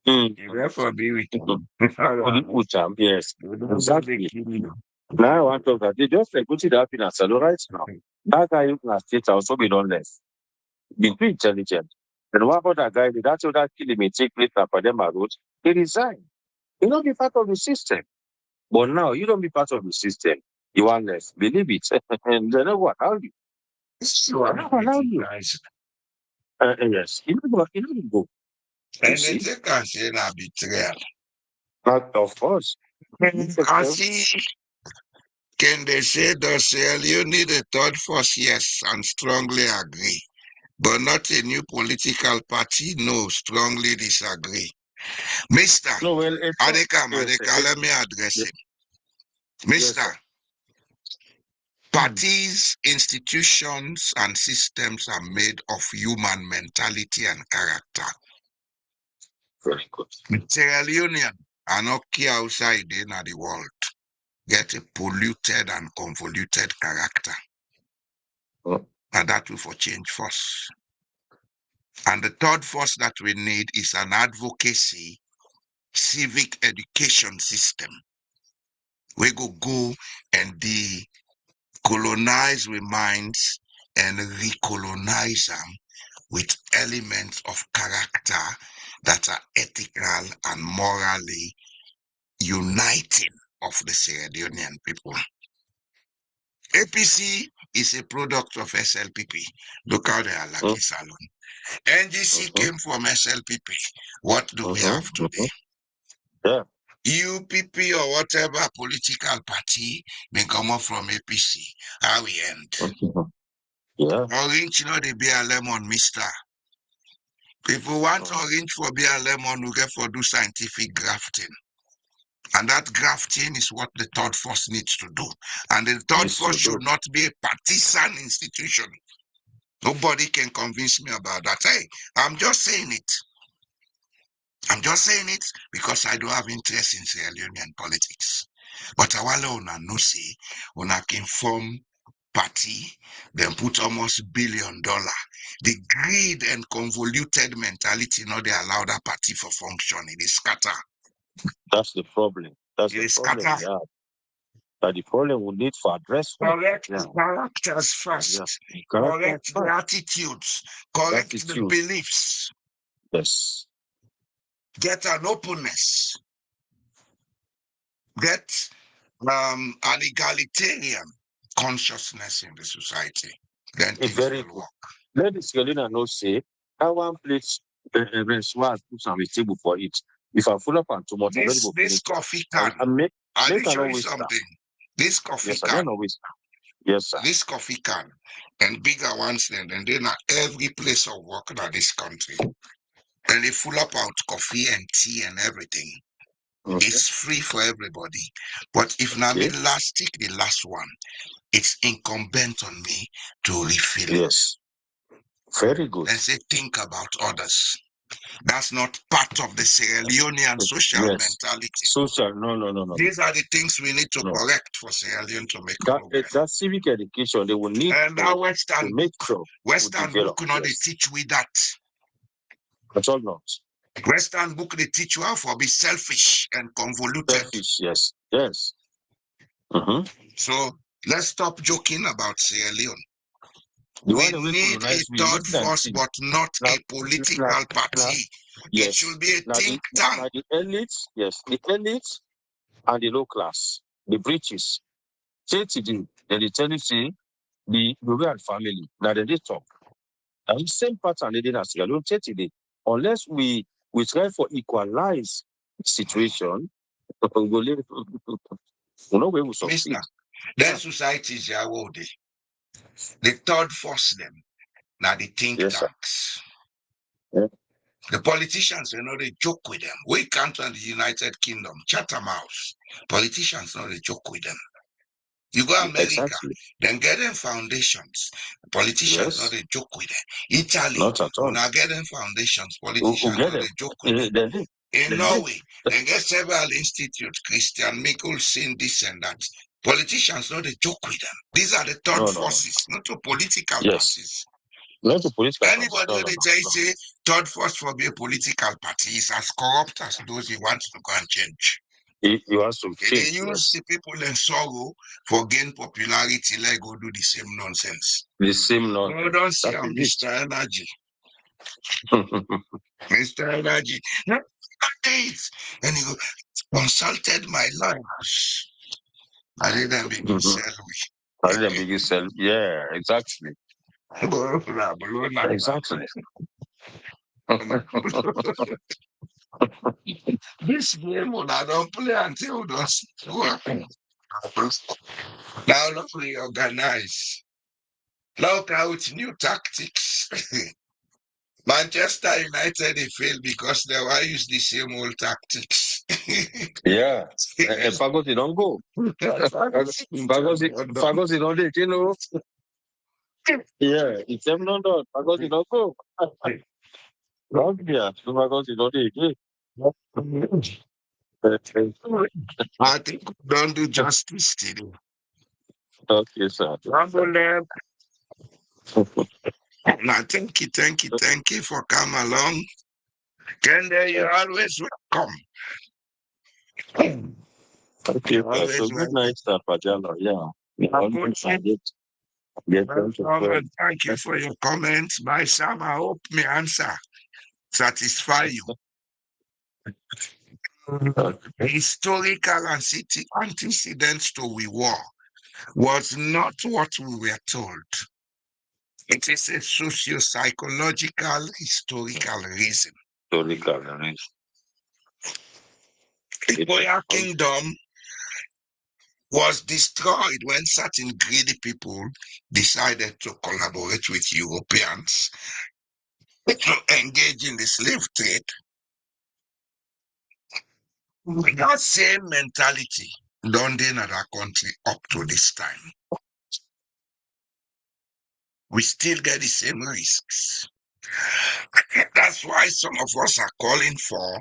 you therefore be with him. Yes, exactly. Now I want to talk that they just like put it up in a salon right now. That guy in a state also be done less. Been too intelligent. And what about that guy? That's what that killing may take place for them road. He resigned. He not be part of the system. But now you don't be part of the system. You want less. Believe it. And they never allow you. Allow you. Yes. You don't go. And they take us in a betrayal. Of course. I see. Can they say themselves, you need a third force? Yes, and strongly agree. But not a new political party? No, strongly disagree. Mister, Adeka, let me address him. Mister, parties, institutions, and systems are made of human mentality and character. Very good. Sierra Leone are not here outside in the world. Get a polluted and convoluted character. And that will for change first. And the third force that we need is an advocacy, civic education system. We go and decolonize with minds and recolonize them with elements of character that are ethical and morally uniting of the Sierra Leonean people. APC is a product of SLPP. Look how they are lucky salon. NGC came from SLPP. What do we have today? Yeah. UPP or whatever political party may come up from APC. How we end? Yeah. Orange, they be a lemon, mister. If we want orange for be a lemon, we get for do scientific grafting. And that grafting is what the third force needs to do. And the third force should not be a partisan institution. Nobody can convince me about that. Hey, I'm just saying it. I'm just saying it because I don't have interest in Sierra Leonean politics. But Awala una no say, una can form party, then put almost $1 billion. The greed and convoluted mentality, they allow that party for function. It is scatter. That's the problem. That's the problem. Yeah. But the problem we need for address. Correct characters first. Yeah. Correct the attitudes. Correct the beliefs. Yes. Get an openness. Get an egalitarian consciousness in the society. Then things will work. Let the Sierra Leone know say that one plate rest one put on the table for it. If I full up and too much, This coffee can. and make I make will show an you always start. something. This coffee Yes, I can. don't always. Yes, sir. This coffee can and bigger ones then, and then at every place of work in this country. And they full up out coffee and tea and everything. Okay. It's free for everybody. But if Nami last take the last one, it's incumbent on me to refill it. Yes. Very good. And say think about others. That's not part of the Sierra Leonean social mentality. Social, no. These are the things we need to correct for Sierra Leone to make progress. That civic education, they will need and that Western make sure Western book not they teach we that. At all not. Western book they teach you how to be selfish and convoluted. Selfish, yes. Yes. So let's stop joking about Sierra Leone. We need a third force, but not a political party. Yes. It should be a think tank. The elites, yes, the elites and the low class, the breaches. Say today, they tell you, say, the rural family, now they talk. And the same pattern they did as Sierra Leone today. Unless we try for equalize situation, we know where we succeed. Then society is your world. The third force them. Now the think tanks. Yeah. The politicians, they joke with them. We can't in the United Kingdom, Chatham House. Politicians, they joke with them. You go America, then get them foundations. Politicians, they joke with them. Italy, when I get them foundations, politicians, they joke with them. In Norway, they get several institutes, Christian Mickelson, this and that. Politicians, they joke with them. These are the third forces, not the political parties. Not the political Anybody who they say third force for be a political party is as corrupt as those he wants to go and change. He wants to change. They use the people in sorrow for gain popularity, like go do the same nonsense. The same nonsense. No, don't see I'm Mr. Energy. Mr. Energy. No, and he consulted my lawyers. I didn't begin sell. I didn't begin sell. Yeah, exactly. Exactly. This game I don't play until those work. Now look reorganize. Look out new tactics. Manchester United they failed because they were use the same old tactics. Yeah. Fagosi don't go. Fagosi don't take, Yeah, it's them not done. Fagosi don't go. Yeah, Fagosi don't take. I think don't do justice today. Okay, sir. Now, thank you for coming along. Kende, you're always welcome. Okay, so good night, sir, Pajalo. Yeah. Thank you for your comments. Bye, Sam. I hope my answer satisfy you. Historical antecedents to we war was not what we were told. It is a socio-psychological, historical reason. The Boya kingdom was destroyed when certain greedy people decided to collaborate with Europeans to engage in the slave trade. That same mentality done in our country up to this time. We still get the same risks. That's why some of us are calling for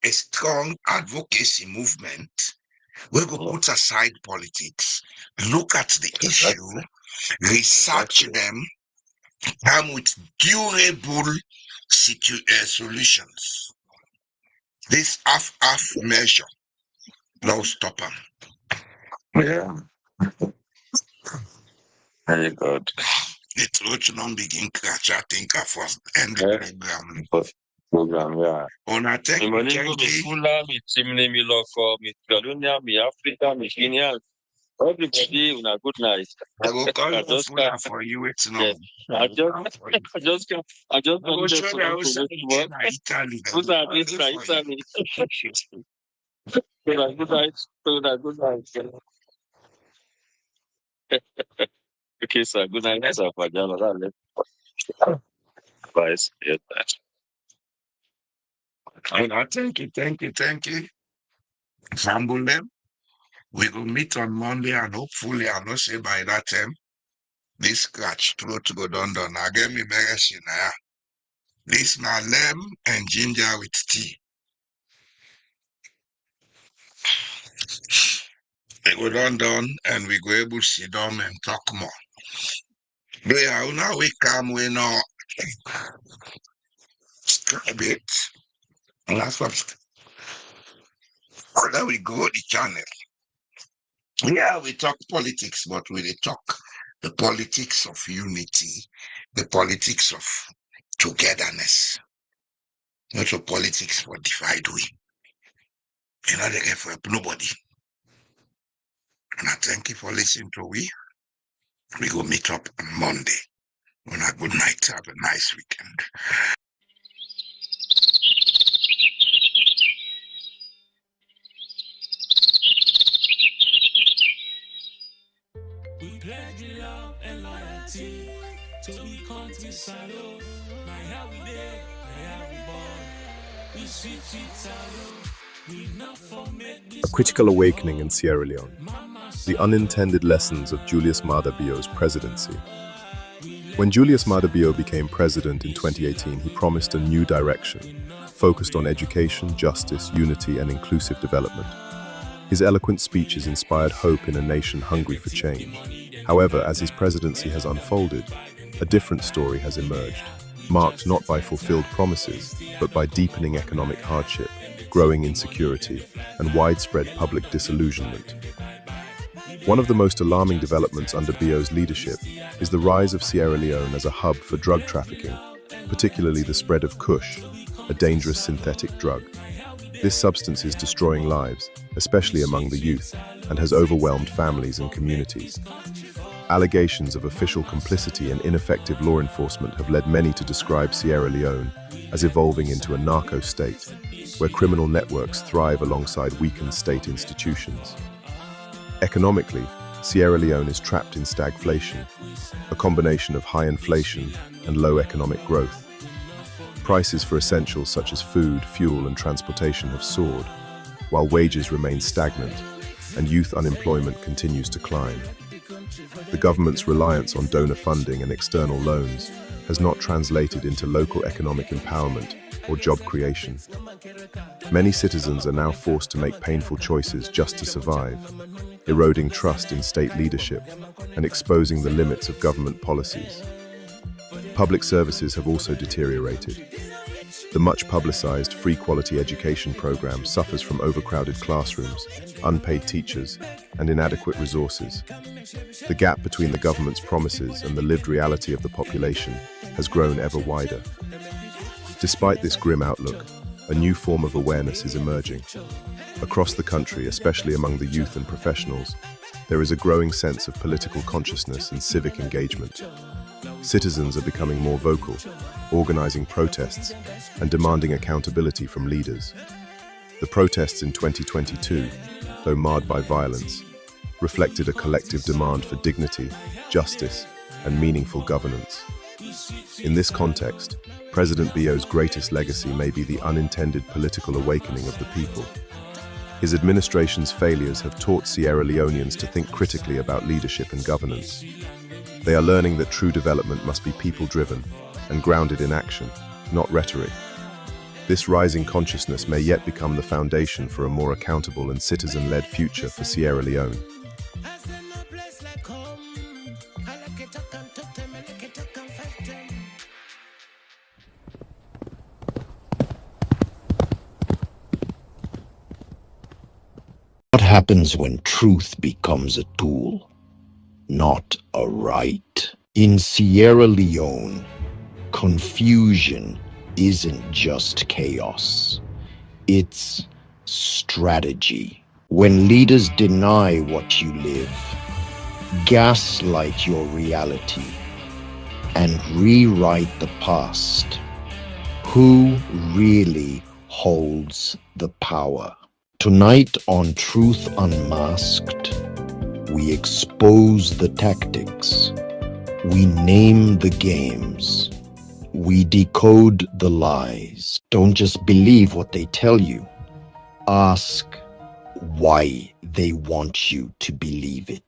a strong advocacy movement. We go put aside politics, look at the issue, research them, come with durable solutions. This half measure, no stop them. Yeah. Very good. The throat don't begin catch. I think I first end the program. Yeah. On a thank you. Everybody, una good night. I will call I you just Fuller can't. for you. It's Yeah. no. I just, I just can't. I just I will wanted show to you know how to to this one. Italy. Good night, I'll do for you. Italy. Good night, good night. Good night, good night. Okay, sir. Good night, sir. Pajama. Bye. Yeah. Thank you, thank you, thank you. Fambulem. We will meet on Monday and hopefully I'll not say by that time. This scratch throat go down. I get me medicine. This na lem and ginger with tea. We go down and we go able to sit down and talk more. But yeah, now we come, we know subscribe it. And that's what then we go the channel. Yeah, we talk politics, but we dey talk the politics of unity, the politics of togetherness, not the politics for divide we. You know, they get for help nobody. And I thank you for listening to we. We go meet up on Monday. On a good night. Have a nice weekend. We pledge love and loyalty to be country salo. My how we there, how we born. We sweet salo. We not for make this A critical awakening in Sierra Leone. The unintended lessons of Julius Maada Bio's presidency. When Julius Maada Bio became president in 2018, he promised a new direction, focused on education, justice, unity, and inclusive development. His eloquent speeches inspired hope in a nation hungry for change. However, as his presidency has unfolded, a different story has emerged, marked not by fulfilled promises, but by deepening economic hardship, growing insecurity, and widespread public disillusionment. One of the most alarming developments under Bio's leadership is the rise of Sierra Leone as a hub for drug trafficking, particularly the spread of Kush, a dangerous synthetic drug. This substance is destroying lives, especially among the youth, and has overwhelmed families and communities. Allegations of official complicity and ineffective law enforcement have led many to describe Sierra Leone as evolving into a narco state, where criminal networks thrive alongside weakened state institutions. Economically, Sierra Leone is trapped in stagflation, a combination of high inflation and low economic growth. Prices for essentials such as food, fuel, and transportation have soared, while wages remain stagnant and youth unemployment continues to climb. The government's reliance on donor funding and external loans has not translated into local economic empowerment or job creation. Many citizens are now forced to make painful choices just to survive, eroding trust in state leadership and exposing the limits of government policies. Public services have also deteriorated. The much publicized free quality education program suffers from overcrowded classrooms, unpaid teachers, and inadequate resources. The gap between the government's promises and the lived reality of the population has grown ever wider. Despite this grim outlook, a new form of awareness is emerging. Across the country, especially among the youth and professionals, there is a growing sense of political consciousness and civic engagement. Citizens are becoming more vocal, organizing protests and demanding accountability from leaders. The protests in 2022, though marred by violence, reflected a collective demand for dignity, justice, and meaningful governance. In this context, President Bio's greatest legacy may be the unintended political awakening of the people. His administration's failures have taught Sierra Leoneans to think critically about leadership and governance. They are learning that true development must be people-driven and grounded in action, not rhetoric. This rising consciousness may yet become the foundation for a more accountable and citizen-led future for Sierra Leone. What happens when truth becomes a tool, not a right? In Sierra Leone, confusion isn't just chaos. It's strategy. When leaders deny what you live, gaslight your reality, and rewrite the past, who really holds the power? Tonight on Truth Unmasked, we expose the tactics, we name the games, we decode the lies. Don't just believe what they tell you. Ask why they want you to believe it.